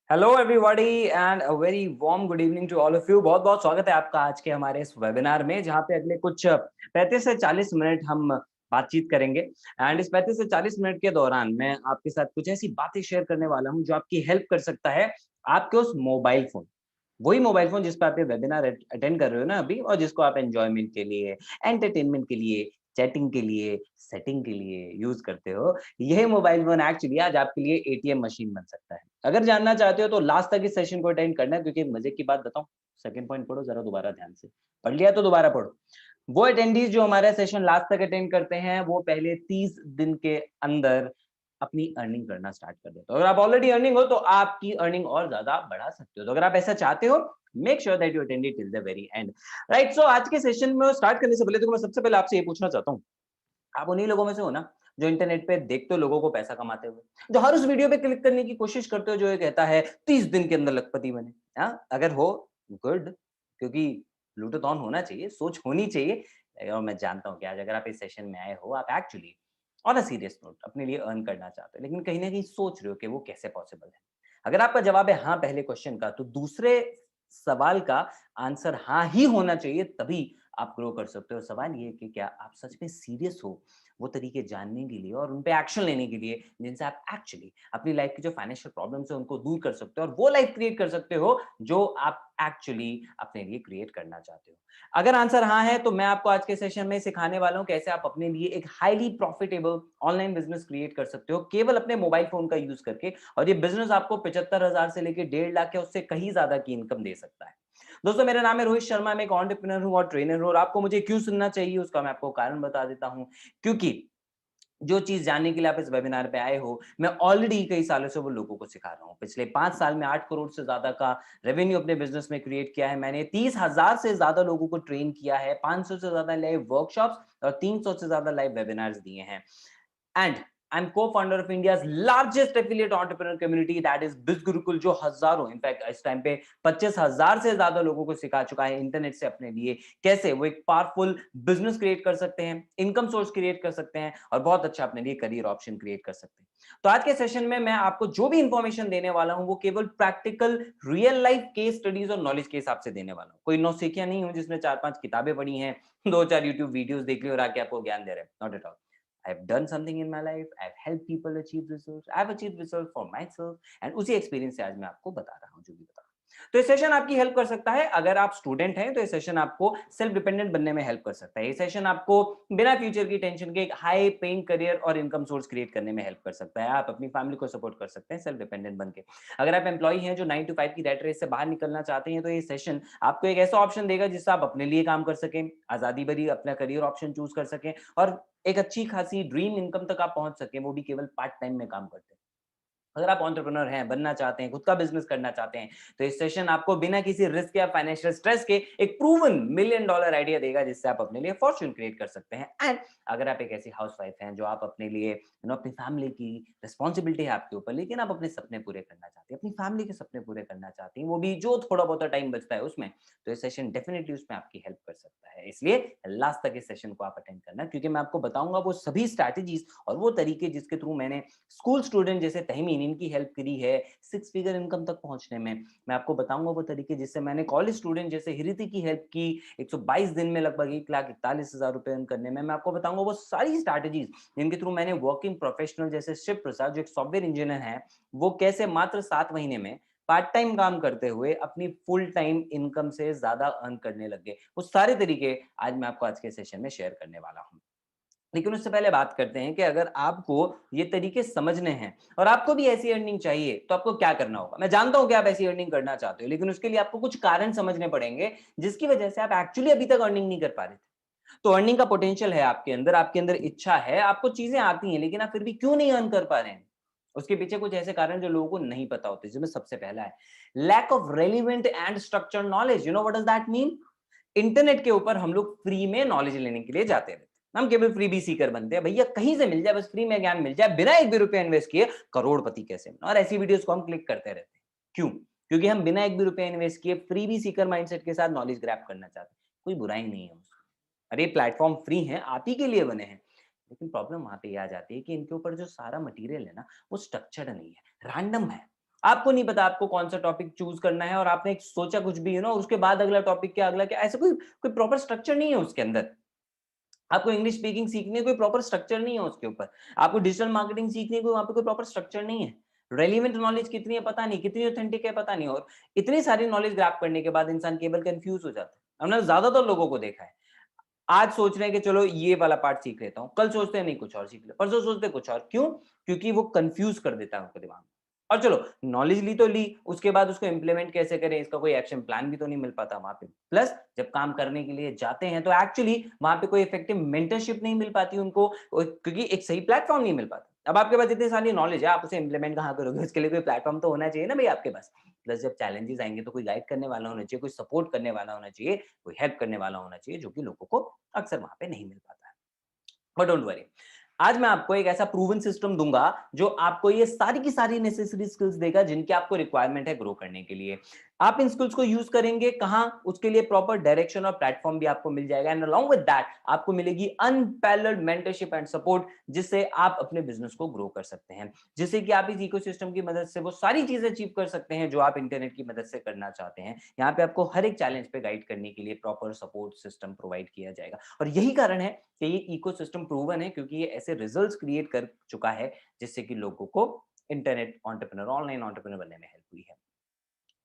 Hello everybody and a very warm good evening to all of you. बहुत बहुत स्वागत है आपका आज के हमारे इस वेबिनार में, जहां पे अगले कुछ 35 से 40 मिनट हम बातचीत करेंगे। एंड इस 35 से 40 मिनट के दौरान मैं आपके साथ कुछ ऐसी बातें शेयर करने वाला हूं जो आपकी हेल्प कर सकता है आपके उस मोबाइल फोन, वही मोबाइल फोन जिस पे आप ये वेबिनार अटेंड कर रहे हो ना अभी, और जिसको आप एंजॉयमेंट के लिए, एंटरटेनमेंट के लिए, चैटिंग के लिए, सेटिंग के लिए यूज करते हो। यह मोबाइल फोन एक्चुअली आज आपके लिए एटीएम मशीन बन सकता है। अगर जानना चाहते हो तो लास्ट तक इस सेशन को अटेंड करना है, क्योंकि एक मजे की बात बताऊं। सेकंड पॉइंट पढ़ो जरा दोबारा ध्यान से। पढ़ लिया तो दोबारा पढ़ो। वो अटेंडीज जो हमारा सेशन लास्ट तक अटेंड करते हैं, वो पहले 30 दिन के अंदर अपनी अर्निंग करना स्टार्ट कर देते हो। अगर आप ऑलरेडी अर्निंग हो तो आपकी अर्निंग और ज्यादा बढ़ा सकते हो। तो अगर आप ऐसा चाहते हो, make sure that you attend it till the very end. Right, so आज के सेशन में स्टार्ट करने से पहले तो मैं सबसे पहले आपसे ये पूछना चाहता हूँ, आप उन्हीं लोगों में से हो ना जो इंटरनेट पे देखते हो लोगों को पैसा कमाते हुए, जो हर उस वीडियो पे क्लिक करने की कोशिश करते हो जो ये कहता है 30 दिन के अंदर लखपति बने। हाँ, अगर हो, गुड, क्योंकि ब्लूटूथ ऑन होना चाहिए, सोच होनी चाहिए। और मैं जानता हूँ कि आज अगर आप इस सेशन में आए हो, आप actually on a serious note अपने लिए अर्न करना चाहते हो, लेकिन कहीं ना कहीं सोच रहे हो कि वो कैसे पॉसिबल है। अगर आपका जवाब है हाँ पहले क्वेश्चन का, तो दूसरे सवाल का आंसर हाँ ही होना चाहिए, तभी आप ग्रो कर सकते हो। सवाल ये है कि क्या आप सच में सीरियस हो वो तरीके जानने के लिए और उन पे एक्शन लेने के लिए, जिनसे आप एक्चुअली अपनी लाइफ की जो फाइनेंशियल प्रॉब्लम्स है उनको दूर कर सकते हो और वो लाइफ क्रिएट कर सकते हो जो आप एक्चुअली अपने लिए क्रिएट करना चाहते हो। अगर आंसर हाँ है तो मैं आपको आज के सेशन में सिखाने वाला हूं कैसे आप अपने लिए एक highly profitable online business create कर सकते हो केवल अपने मोबाइल फोन का यूज करके। और ये बिजनेस आपको 75,000 से लेकर 1.5 लाख या उससे कहीं ज्यादा की इनकम दे सकता है। दोस्तों, मेरा नाम है रोहित शर्मा, मैं एक एंटरप्रेन्योर हूं और ट्रेनर हूं। और आपको मुझे क्यों सुनना चाहिए उसका मैं आपको कारण बता देता हूं। क्योंकि जो चीज जानने के लिए आप इस वेबिनार पे आए हो, मैं ऑलरेडी कई सालों से वो लोगों को सिखा रहा हूं। पिछले 5 साल में 8 करोड़ से ज्यादा का रेवेन्यू अपने बिजनेस में क्रिएट किया है मैंने। 30,000 से ज्यादा लोगों को ट्रेन किया है, 500 से ज्यादा लाइव वर्कशॉप्स और 300 से ज्यादा लाइव वेबिनार्स दिए हैं। And I'm co-founder of India's largest affiliate entrepreneur community, that is Biz Gurukul, जो हजारों, इनफैक्ट इस टाइम पे 25,000 से ज्यादा लोगों को सिखा चुका है इंटरनेट से अपने लिए कैसे वो एक पावरफुल बिजनेस क्रिएट कर सकते हैं, इनकम सोर्स क्रिएट कर सकते हैं और बहुत अच्छा अपने लिए करियर ऑप्शन क्रिएट कर सकते हैं। तो आज के सेशन में मैं आपको जो भी इंफॉर्मेशन देने वाला हूं वो केवल practical real life case studies और नॉलेज के हिसाब से देने वाला हूं। कोई नौसिखिया नहीं हूं जिसमें 4-5 किताबें पढ़ी हैं, 2-4 यूट्यूब वीडियोस देख ली और आके आपको ज्ञान दे रहे हैं। Not at all. I've done something in my life. I've helped people achieve results. I've achieved results for myself. And उसी एक्सपीरियंस से आज मैं आपको बता रहा हूँ जो भी बता रहा हूँ। तो ये सेशन आपकी हेल्प कर सकता है। अगर आप स्टूडेंट हैं तो ये सेशन आपको सेल्फ डिपेंडेंट बनने में हेल्प कर सकता है। ये सेशन आपको बिना फ्यूचर की टेंशन के एक हाई पेइंग करियर और इनकम सोर्स क्रिएट करने में हेल्प कर सकता है। आप अपनी फैमिली को सपोर्ट कर सकते हैं सेल्फ डिपेंडेंट बन के। अगर आप एम्प्लॉई हैं जो 9 to 5 की रैट रेस से बाहर निकलना चाहते हैं, तो ये सेशन आपको एक ऐसा ऑप्शन देगा जिससे आप अपने लिए काम कर सकें, आजादी भरी अपना करियर ऑप्शन चूज कर सकें और एक अच्छी खासी ड्रीम इनकम तक आप पहुंच सकें, वो भी केवल पार्ट टाइम में काम करते हैं। अगर आप एंटरप्रेन्योर हैं, बनना चाहते हैं, खुद का बिजनेस करना चाहते हैं, तो इस सेशन आपको बिना किसी रिस्क या फाइनेंशियल स्ट्रेस के एक प्रूवन मिलियन डॉलर आइडिया देगा जिससे आप अपने लिए फॉर्च्यून क्रिएट कर सकते हैं। एंड अगर आप एक ऐसी हाउसवाइफ हैं जो आप अपने लिए अपनी फैमिली की रिस्पॉन्सिबिलिटी है आपके ऊपर, लेकिन आप अपने सपने पूरे करना चाहते हैं, अपनी फैमिली के सपने पूरे करना चाहती हैं, वो भी जो थोड़ा बहुत टाइम बचता है उसमें, तो ये सेशन डेफिनेटली उसमें आपकी हेल्प कर सकता है। इसलिए लास्ट तक इस सेशन को आप अटेंड करना, क्योंकि मैं आपको बताऊंगा वो सभी स्ट्रैटेजीज और वो तरीके जिसके थ्रू मैंने स्कूल स्टूडेंट जैसे तहमीन इनकी हेल्प करी है 6 फिगर इनकम तक पहुंचने में। मैं आपको बताऊंगा वो तरीके जिससे मैंने कॉलेज स्टूडेंट जैसे हिरिति की हेल्प की 122 दिन में लगभग 1,41,000 रुपए अर्न करने में। मैं आपको बताऊंगा वो सारी स्ट्रैटेजीज जिनके थ्रू मैंने वर्किंग प्रोफेशनल जैसे शिव प्रसाद जो एक सॉफ्टवेयर इंजीनियर है, वो कैसे मात्र 7 महीने में पार्ट टाइम काम करते हुए अपनी फुल टाइम इनकम से ज्यादा अर्न करने लग गए। वो सारे तरीके आज मैं आपको आज के सेशन में शेयर करने वाला हूं। लेकिन उससे पहले बात करते हैं कि अगर आपको ये तरीके समझने हैं और आपको भी ऐसी अर्निंग चाहिए तो आपको क्या करना होगा। मैं जानता हूं कि आप ऐसी अर्निंग करना चाहते हो, लेकिन उसके लिए आपको कुछ कारण समझने पड़ेंगे जिसकी वजह से आप एक्चुअली अभी तक अर्निंग नहीं कर पा रहे थे। तो अर्निंग का पोटेंशियल है आपके अंदर इच्छा है, आपको चीजें आती हैं, लेकिन आप फिर भी क्यों नहीं अर्न कर पा रहे हैं। उसके पीछे कुछ ऐसे कारण जो लोगों को नहीं पता होते, जिसमें सबसे पहला है lack of relevant and structure knowledge. You know what does that mean. Internet के ऊपर हम लोग फ्री में नॉलेज लेने के लिए जाते रहते हैं, हम केवल फ्री बी सीकर बनते हैं। भैया कहीं से मिल जाए, बस फ्री में ज्ञान मिल जाए, बिना एक भी रुपया इन्वेस्ट किए करोड़पति कैसे बना, और ऐसी वीडियोस को हम क्लिक करते रहते हैं। क्यों? क्योंकि हम बिना एक भी रुपया इन्वेस्ट किए फ्री बी सीकर माइंडसेट के साथ नॉलेज ग्रैब करना चाहते हैं। कोई बुराई नहीं है उसमें। अरे प्लेटफॉर्म फ्री है, आप ही के लिए बने हैं। लेकिन प्रॉब्लम वहां पे आ जाती है कि इनके ऊपर जो सारा मटेरियल है ना, वो स्ट्रक्चर्ड नहीं है, रैंडम है। आपको नहीं पता आपको कौन सा टॉपिक चूज करना है और आपने एक सोचा कुछ भी उसके बाद अगला टॉपिक क्या, अगला क्या, ऐसा कोई कोई प्रॉपर स्ट्रक्चर नहीं है उसके अंदर। आपको इंग्लिश स्पीकिंग सीखनी है, कोई प्रॉपर स्ट्रक्चर नहीं है उसके ऊपर। आपको डिजिटल मार्केटिंग सीखनी है, कोई वहाँ पे कोई प्रॉपर स्ट्रक्चर नहीं है। रेलेवेंट नॉलेज कितनी है पता नहीं, कितनी ऑथेंटिक है पता नहीं, और इतनी सारी नॉलेज ग्रैब करने के बाद इंसान केवल कंफ्यूज हो जाता है। हमने ज्यादातर लोगों को देखा है, आज सोच रहे हैं कि चलो ये वाला पार्ट सीख लेता हूँ, कल सोचते हैं नहीं कुछ और सीख ले, परसों सोचते हैं कुछ और, क्यों? क्योंकि वो कंफ्यूज कर देता है उनके दिमाग में। और चलो नॉलेज ली तो ली, उसके बाद उसको इंप्लीमेंट कैसे करें, इसका कोई एक्शन प्लान भी तो नहीं मिल पाता वहां पे। प्लस जब काम करने के लिए जाते हैं तो एक्चुअली वहां पे कोई इफेक्टिव मेंटरशिप नहीं मिल पाती उनको, क्योंकि एक सही प्लेटफॉर्म नहीं मिल पाता। अब आपके पास इतनी सारी नॉलेज है, आप उसे इंप्लीमेंट कहाँ करोगे? उसके लिए कोई प्लेटफॉर्म तो होना चाहिए ना भाई आपके पास। प्लस जब चैलेंजेस आएंगे तो कोई गाइड करने वाला होना चाहिए, कोई सपोर्ट करने वाला होना चाहिए, कोई हेल्प करने वाला होना चाहिए, जो कि लोगों को अक्सर वहां पे नहीं मिल पाता है। बट डोंट वरी, आज मैं आपको एक ऐसा प्रूवन सिस्टम दूंगा जो आपको ये सारी की सारी नेसेसरी स्किल्स देगा जिनकी आपको रिक्वायरमेंट है ग्रो करने के लिए। आप इन स्किल्स को यूज करेंगे कहां, उसके लिए प्रॉपर डायरेक्शन और प्लेटफॉर्म भी आपको मिल जाएगा, एंड अलोंग विद दैट आपको मिलेगी अनपैरेलल्ड मेंटरशिप एंड सपोर्ट, जिससे आप अपने बिजनेस को ग्रो कर सकते हैं, जिससे कि आप इस इकोसिस्टम की मदद से वो सारी चीजें अचीव कर सकते हैं जो आप इंटरनेट की मदद से करना चाहते हैं। यहाँ पे आपको हर एक चैलेंज पे गाइड करने के लिए प्रॉपर सपोर्ट सिस्टम प्रोवाइड किया जाएगा, और यही कारण है कि ये इकोसिस्टम प्रूवन है, क्योंकि ये ऐसे रिजल्ट्स क्रिएट कर चुका है जिससे कि लोगों को इंटरनेट एंटरप्रेन्योर, ऑनलाइन एंटरप्रेन्योर बनने में हेल्प हुई है।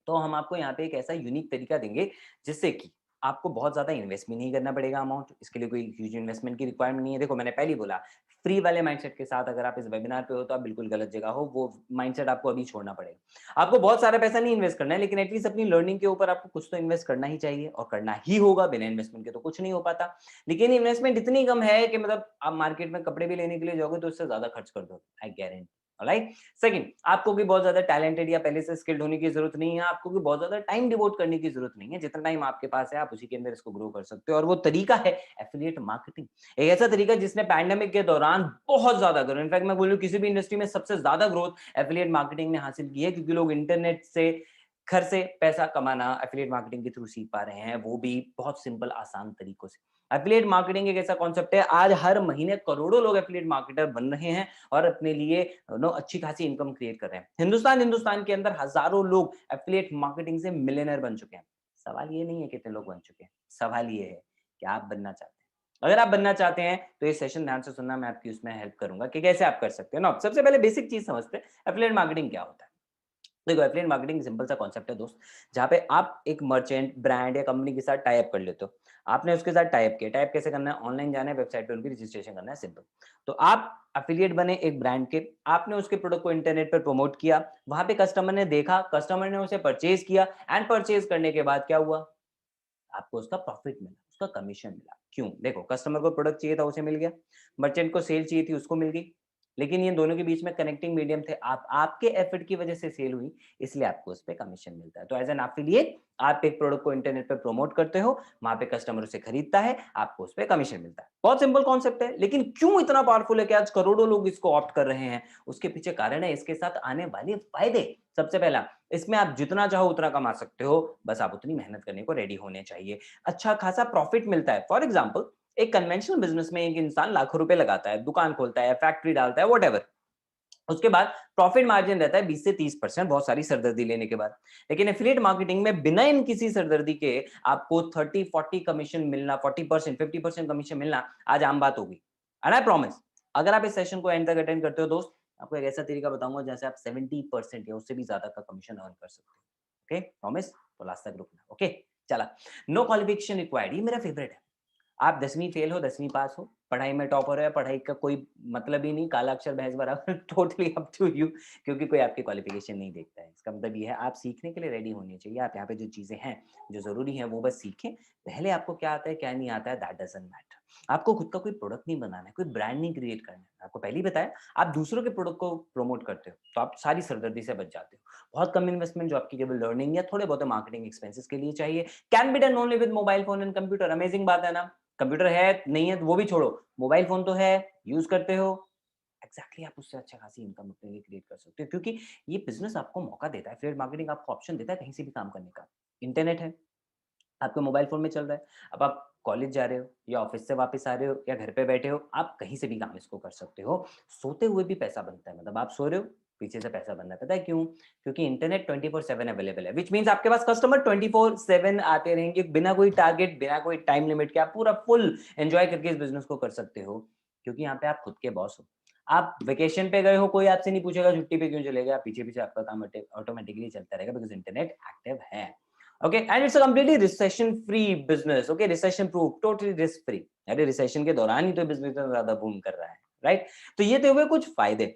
तो हम आपको यहाँ पे एक ऐसा यूनिक तरीका देंगे जिससे कि आपको बहुत ज्यादा इन्वेस्ट भी नहीं करना पड़ेगा अमाउंट, इसके लिए कोई ह्यूज इन्वेस्टमेंट की रिक्वायरमेंट नहीं है। देखो मैंने पहले ही बोला, फ्री वाले माइंडसेट के साथ अगर आप इस वेबिनार पे हो तो आप बिल्कुल गलत जगह हो, वो माइंडसेट आपको अभी छोड़ना पड़ेगा। आपको बहुत सारा पैसा नहीं इन्वेस्ट करना है, लेकिन एटलीस्ट अपनी लर्निंग के ऊपर आपको कुछ तो इन्वेस्ट करना ही चाहिए, और करना ही होगा, बिना इन्वेस्टमेंट के तो कुछ नहीं हो पाता। लेकिन इन्वेस्टमेंट इतनी कम है कि मतलब आप मार्केट में कपड़े भी लेने के लिए जाओगे तो उससे ज्यादा खर्च कर दो, आई गारंटी। राइट। सेकंड, आपको भी बहुत ज्यादा टैलेंटेड या पहले से स्किल्ड होने की जरूरत नहीं है, आपको भी बहुत ज्यादा टाइम डिवोट करने की जरूरत नहीं है। जितना टाइम आपके पास है आप उसी के अंदर इसको ग्रो कर सकते हो, और वो तरीका है एफिलिएट मार्केटिंग। एक ऐसा तरीका जिसने पैंडेमिक के दौरान बहुत ज्यादा ग्रो, इनफैक्ट मैं बोलूं किसी भी इंडस्ट्री में सबसे ज्यादा ग्रोथ एफिलिएट मार्केटिंग ने हासिल की है, क्योंकि लोग इंटरनेट से घर से पैसा कमाना एफिलिएट मार्केटिंग के थ्रू सीख पा रहे हैं, वो भी बहुत सिंपल आसान तरीकों से। एफिलिएट मार्केटिंग एक ऐसा कॉन्सेप्ट है, आज हर महीने करोड़ों लोग एफिलिएट मार्केटर बन रहे हैं और अपने लिए अच्छी खासी इनकम क्रिएट कर रहे हैं। हिंदुस्तान के अंदर हजारों लोग एफिलिएट मार्केटिंग से मिलियनर बन चुके हैं। सवाल ये नहीं है कितने लोग बन चुके हैं, सवाल ये है कि आप बनना चाहते हैं। अगर आप बनना चाहते हैं तो ये सेशन ध्यान से सुनना, मैं आपकी उसमें हेल्प करूंगा कि कैसे आप कर सकते हैं ना। सबसे पहले बेसिक चीज समझते हैं, एफिलिएट मार्केटिंग क्या होता है। देखो एफिलिएट मार्केटिंग सिंपल सा कॉन्सेप्ट है दोस्त, जहाँ पे आप एक मर्चेंट ब्रांड या कंपनी के साथ टाई अप कर लेते हो। आपने उसके साथ टाई अप किया, टाई अप कैसे करना है? ऑनलाइन जाना है, वेबसाइट पे उनकी रजिस्ट्रेशन करना है, सिंपल। तो आप एफिलिएट बने एक ब्रांड के, आपने उसके प्रोडक्ट को इंटरनेट पर प्रमोट किया, वहां पे कस्टमर ने देखा, कस्टमर ने उसे परचेज किया, एंड परचेज करने के बाद क्या हुआ? आपको उसका प्रॉफिट मिला, उसका कमीशन मिला। क्यों? देखो कस्टमर को प्रोडक्ट चाहिए था, उसे मिल गया, मर्चेंट को सेल चाहिए थी, उसको मिल गई, लेकिन ये दोनों के बीच में कनेक्टिंग मीडियम थे, आपके एफर्ट की वजह से सेल हुई, इसलिए आपको उस पे कमीशन मिलता है। तो एज एन एफिलिएट आप एक प्रोडक्ट को इंटरनेट पे प्रमोट करते हो, वहां पे कस्टमर उसे खरीदता है, आपको उस पे कमीशन मिलता है। बहुत सिंपल कॉन्सेप्ट है, लेकिन क्यों इतना पावरफुल है कि आज करोड़ों लोग इसको ऑप्ट कर रहे हैं? उसके पीछे कारण है इसके साथ आने वाले फायदे। सबसे पहला, इसमें आप जितना चाहो उतना कमा सकते हो, बस आप उतनी मेहनत करने को रेडी होने चाहिए। अच्छा खासा प्रॉफिट मिलता है। फॉर एग्जाम्पल, एक कन्वेंशनल बिजनेस में एक इंसान लाखों रुपए लगाता है, दुकान खोलता है, फैक्ट्री डालता है, वट एवर, उसके बाद प्रॉफिट मार्जिन रहता है 20 से 30%, बहुत सारी सरदर्दी लेने के बाद। लेकिन एफिलिएट मार्केटिंग में बिना इन किसी सरदर्दी के आपको 30-40 कमीशन मिलना, 40% 50% कमीशन मिलना आज आम बात होगी। एंड आई प्रॉमिस, अगर आप इस सेशन को एंड तक अटेंड करते हो दोस्त, आपको एक ऐसा तरीका बताऊंगा जैसे आप 70% या उससे भी ज्यादा का कमीशन अर्न कर सकते हो। Okay promise? तो लास्ट तक रुकना। ओके चला, नो क्वालिफिकेशन रिक्वायर्ड, ये मेरा फेवरेट है। आप 10वीं फेल हो, 10वीं पास हो, पढ़ाई में टॉपर है, पढ़ाई का कोई मतलब ही नहीं, काला अक्षर भैंस बराबर, टोटली अप टू यू, क्योंकि कोई आपकी क्वालिफिकेशन नहीं देखता है। इसका मतलब ये है आप सीखने के लिए रेडी होने चाहिए। आप यहाँ पे जो चीजें हैं जो जरूरी है वो बस सीखें। पहले आपको क्या आता है क्या नहीं आता है दैट डजंट मैटर। आपको खुद का कोई प्रोडक्ट नहीं बनाना है, कोई ब्रांड नहीं क्रिएट करना है। आपको पहले ही बताया, आप दूसरों के प्रोडक्ट को प्रमोट करते हो तो आप सारी सरदर्दी से बच जाते हो। बहुत कम इन्वेस्टमेंट जो आपकी केवल लर्निंग या थोड़े बहुत मार्केटिंग एक्सपेंसेस के लिए चाहिए, can be done only with mobile phone and computer. Amazing बात है ना? कंप्यूटर है नहीं है तो वो भी छोड़ो, मोबाइल फोन तो है, यूज करते हो, एग्जैक्टली आप उससे अच्छा खासी इनकम अपने लिए क्रिएट कर सकते हो, क्योंकि ये बिजनेस आपको मौका देता है, एफिलिएट मार्केटिंग आपको ऑप्शन देता है कहीं से भी काम करने का। इंटरनेट है, आपके मोबाइल फोन में चल रहा है, अब आप कॉलेज जा रहे हो या ऑफिस से वापस आ रहे हो या घर पे बैठे हो, आप कहीं से भी काम इसको कर सकते हो। सोते हुए भी पैसा बनता है, मतलब आप सो रहे हो, पीछे से पैसा बनना है। पता है क्यों? क्योंकि इंटरनेट 24/7 अवेलेबल है, व्हिच मींस आपके पास कस्टमर 24/7 आते रहेंगे बिना कोई टारगेट, बिना कोई टाइम लिमिट के। आप पूरा फुल एंजॉय करके इस बिजनेस को कर सकते हो, क्योंकि यहाँ पे आप खुद के बॉस हो। आप वेकेशन पे गए हो, कोई आपसे नहीं पूछेगा छुट्टी पे क्यों चले गए, पीछे पीछे आपका काम ऑटोमेटिकली चलता रहेगा, बिकॉज इंटरनेट एक्टिव है। Okay, and it's a completely recession free business. Okay, recession proof, totally risk free. अरे रिसेशन के दौरान ही तो बिजनेस ज्यादा बूम कर रहा है, राइट? तो ये तो हुए कुछ फायदे।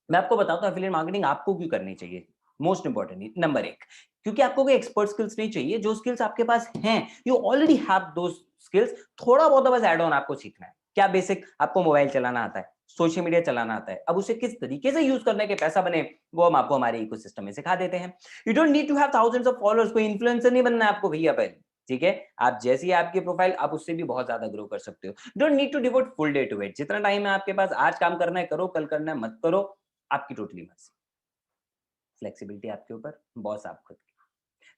मैं आपको बताता हूँ एफिलिएट मार्केटिंग आपको क्यों करनी चाहिए। मोस्ट इंपॉर्टेंटली नंबर एक, क्योंकि आपको कोई एक्सपर्ट स्किल्स नहीं चाहिए। जो स्किल्स आपके पास हैं, you already have those skills. थोड़ा बहुत बस ऐड ऑन आपको सीखना है। क्या बेसिक? आपको मोबाइल चलाना आता है, सोशल मीडिया चलाना आता है। अब उसे किस तरीके से यूज करने के पैसा बने, वो हम आपको हमारे इकोसिस्टम में सिखा देते हैं। You don't need to have thousands of followers. कोई इन्फ्लुएंसर नहीं बनना है आपको भैया पहले, ठीक है? आप जैसी है आपकी प्रोफाइल, आप उससे भी बहुत ज्यादा ग्रो कर सकते हो। Don't need to devote full day to it. जितना टाइम है आपके पास, आज काम करना है करो, कल करना है मत करो, आपकी टोटली मर्जी। फ्लेक्सिबिलिटी आपके ऊपर, बॉस आप खुद के।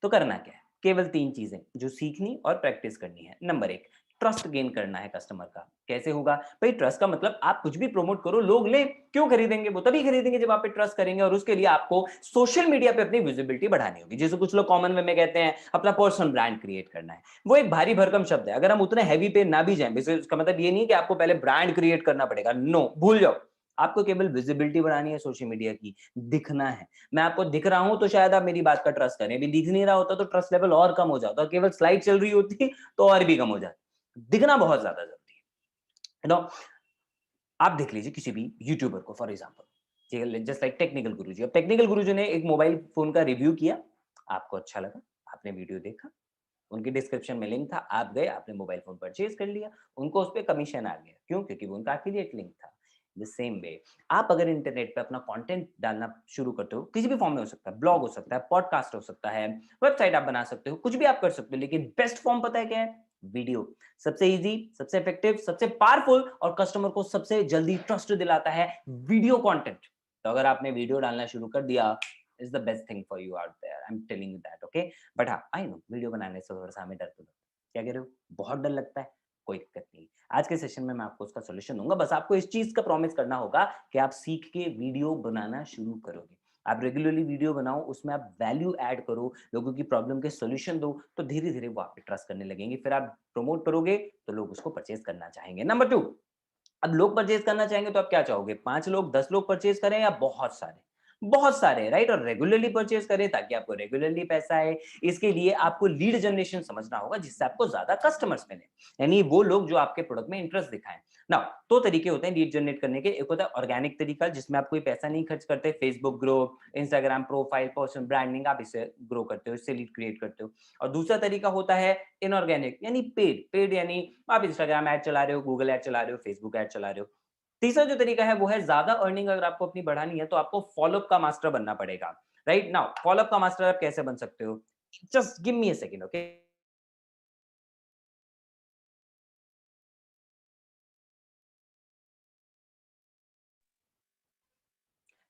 तो करना क्या है? केवल 3 चीजें जो सीखनी और प्रैक्टिस करनी है। नंबर 1, ट्रस्ट गेन करना है कस्टमर का। कैसे होगा भाई? ट्रस्ट का मतलब आप कुछ भी प्रमोट करो, लोग ले क्यों खरीदेंगे? वो तभी खरीदेंगे जब आप पे ट्रस्ट करेंगे। और उसके लिए आपको सोशल मीडिया पे अपनी विजिबिलिटी बढ़ानी होगी। जैसे कुछ लोग कॉमन वे में कहते हैं अपना पर्सनल ब्रांड क्रिएट करना है। वो एक भारी भरकम शब्द है। अगर हम उतने हैवी पे ना भी जाएं, इसका मतलब ये नहीं कि आपको पहले ब्रांड क्रिएट करना पड़ेगा। नो, भूल जाओ। आपको केवल विजिबिलिटी बढ़ानी है सोशल मीडिया की, दिखना है। मैं आपको दिख रहा हूं तो शायद आप मेरी बात का ट्रस्ट करें। अभी दिख नहीं रहा होता तो ट्रस्ट लेवल और कम हो जाता, केवल स्लाइड चल रही होती तो और भी कम हो जाता। दिखना बहुत ज्यादा जरूरी है। नो, आप देख लीजिए किसी भी यूट्यूबर को for example, just like technical Guruji. अब टेक्निकल गुरुजी ने एक मोबाइल फोन का रिव्यू किया, आपको अच्छा लगा, आपने वीडियो देखा, उनके डिस्क्रिप्शन में लिंक था, आप गए, आपने मोबाइल फोन परचेज कर लिया, उनको उस पर कमीशन आ गया। क्यों? क्योंकि वो उनका एफिलिएट लिंक था। द सेम वे, आप अगर इंटरनेट पे अपना कंटेंट डालना शुरू करते हो, किसी भी फॉर्म में हो सकता है, ब्लॉग हो सकता है, पॉडकास्ट हो सकता है, वेबसाइट आप बना सकते हो, कुछ भी आप कर सकते हो, लेकिन बेस्ट फॉर्म पता है क्या है? वीडियो। सबसे इजी, सबसे इफेक्टिव, सबसे पावरफुल और कस्टमर को सबसे जल्दी ट्रस्ट दिलाता है वीडियो कंटेंट। तो अगर आपने वीडियो डालना शुरू कर दिया, is the best thing for you out there, I am telling you that. Okay, but हाँ, आई नो वीडियो बनाने से थोड़ा सा हमें डर तो लगता है। क्या कह रहे हो? बहुत डर लगता है? कोई दिक्कत नहीं, आज के सेशन में मैं आपको उसका सॉल्यूशन दूंगा। बस आपको इस चीज का प्रॉमिस करना होगा कि आप सीख के वीडियो बनाना शुरू करोगे। आप रेगुलरली वीडियो बनाओ, उसमें आप वैल्यू ऐड करो, लोगों की प्रॉब्लम के सॉल्यूशन दो, तो धीरे धीरे वो आप पे ट्रस्ट करने लगेंगे। फिर आप प्रमोट करोगे तो लोग उसको परचेज करना चाहेंगे। नंबर 2, अब लोग परचेज करना चाहेंगे तो आप क्या चाहोगे? 5 लोग, 10 लोग परचेज करें या बहुत सारे? बहुत सारे, राइट? और रेगुलरली परचेज करें ताकि आपको रेगुलरली पैसा आए। इसके लिए आपको लीड जनरेशन समझना होगा, जिससे आपको ज्यादा कस्टमर्स मिले, यानी वो लोग जो आपके प्रोडक्ट में इंटरेस्ट दिखाएं। ना, 2 तरीके होते हैं लीड जनरेट करने के। एक होता है ऑर्गेनिक तरीका, जिसमें आप कोई पैसा नहीं खर्च करते, Facebook grow, Instagram profile, personal branding, आप इसे ग्रो करते हो, इससे लीड क्रिएट करते हो। और दूसरा तरीका होता है इनऑर्गेनिक, यानी पेड। पेड यानी आप इंस्टाग्राम ऐड चला रहे हो, गूगल ऐड चला रहे हो, फेसबुक ऐड चला रहे हो। तीसरा जो तरीका है वो है ज्यादा अर्निंग अगर आपको अपनी बढ़ानी है तो आपको फॉलोअप का मास्टर बनना पड़ेगा। राइट नाउ, फॉलोअप का मास्टर आप कैसे बन सकते हो? Just give me a second, okay?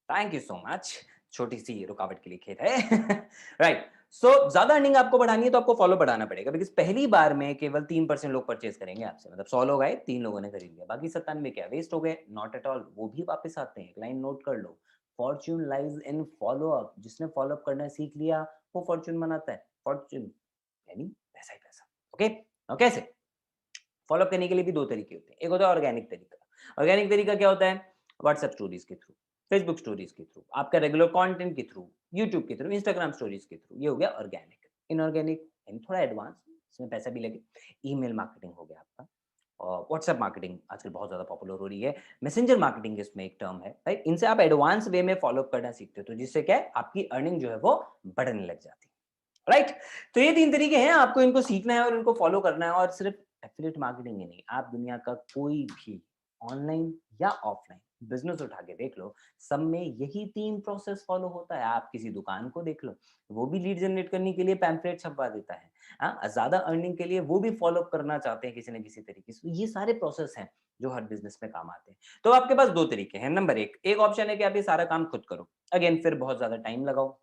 Thank you so much. छोटी सी रुकावट के लिए खेद है। राइट, सो ज्यादा अर्निंग आपको बढ़ानी है तो आपको फॉलो बढ़ाना पड़ेगा, बिकॉज पहली बार में केवल 3% लोग परचेज करेंगे आपसे। मतलब 100 लोग आए, 3 लोगों ने खरीद लिया, बाकी 97 क्या वेस्ट हो गए? नॉट एट ऑल, वो भी वापस आते हैं। एक लाइन नोट कर लो, fortune lies in follow up. जिसने फॉलो अप करना सीख लिया वो फॉर्च्यून बनाता है। फॉर्च्यून यानी पैसा ही पैसा। ओके, और कैसे? फॉलो करने के लिए भी 2 तरीके होते हैं। एक होता है ऑर्गेनिक तरीका। ऑर्गेनिक तरीका क्या होता है? व्हाट्सएप स्टोरीज के थ्रू, फेसबुक स्टोरीज के थ्रू, आपका रेगुलर कंटेंट के थ्रू, यूट्यूब के थ्रू, इंस्टाग्राम स्टोरीज के थ्रू। ये हो गया ऑर्गेनिक। इनऑर्गेनिक यानी थोड़ा एडवांस, इसमें पैसा भी लगे। ईमेल मार्केटिंग हो गया आपका, और व्हाट्सएप मार्केटिंग आजकल बहुत ज्यादा पॉपुलर हो रही है। मैसेंजर मार्केटिंग इसमें एक टर्म है, राइट? इनसे आप एडवांस वे में फॉलो करना सीखते हो, तो जिससे क्या है, आपकी अर्निंग जो है वो बढ़ने लग जाती है। राइट, तो ये 3 तरीके हैं, आपको इनको सीखना है और इनको फॉलो करना है। और सिर्फ एफिलिएट मार्केटिंग ही नहीं, आप दुनिया का कोई भी ऑनलाइन या ऑफलाइन बिजनेस उठा के देख लो, सब में यही 3 प्रोसेस फॉलो होता है। आप किसी दुकान को देख लो, वो भी लीड जनरेट करने के लिए पैम्फलेट छपवा देता है। हाँ, ज्यादा अर्निंग के लिए वो भी फॉलो करना चाहते हैं किसी न किसी तरीके से। ये सारे प्रोसेस हैं जो हर बिजनेस में काम आते हैं। तो आपके पास 2 तरीके हैं। नंबर 1, एक ऑप्शन है कि आप ये सारा काम खुद करो। अगेन, फिर बहुत ज्यादा टाइम लगाओ,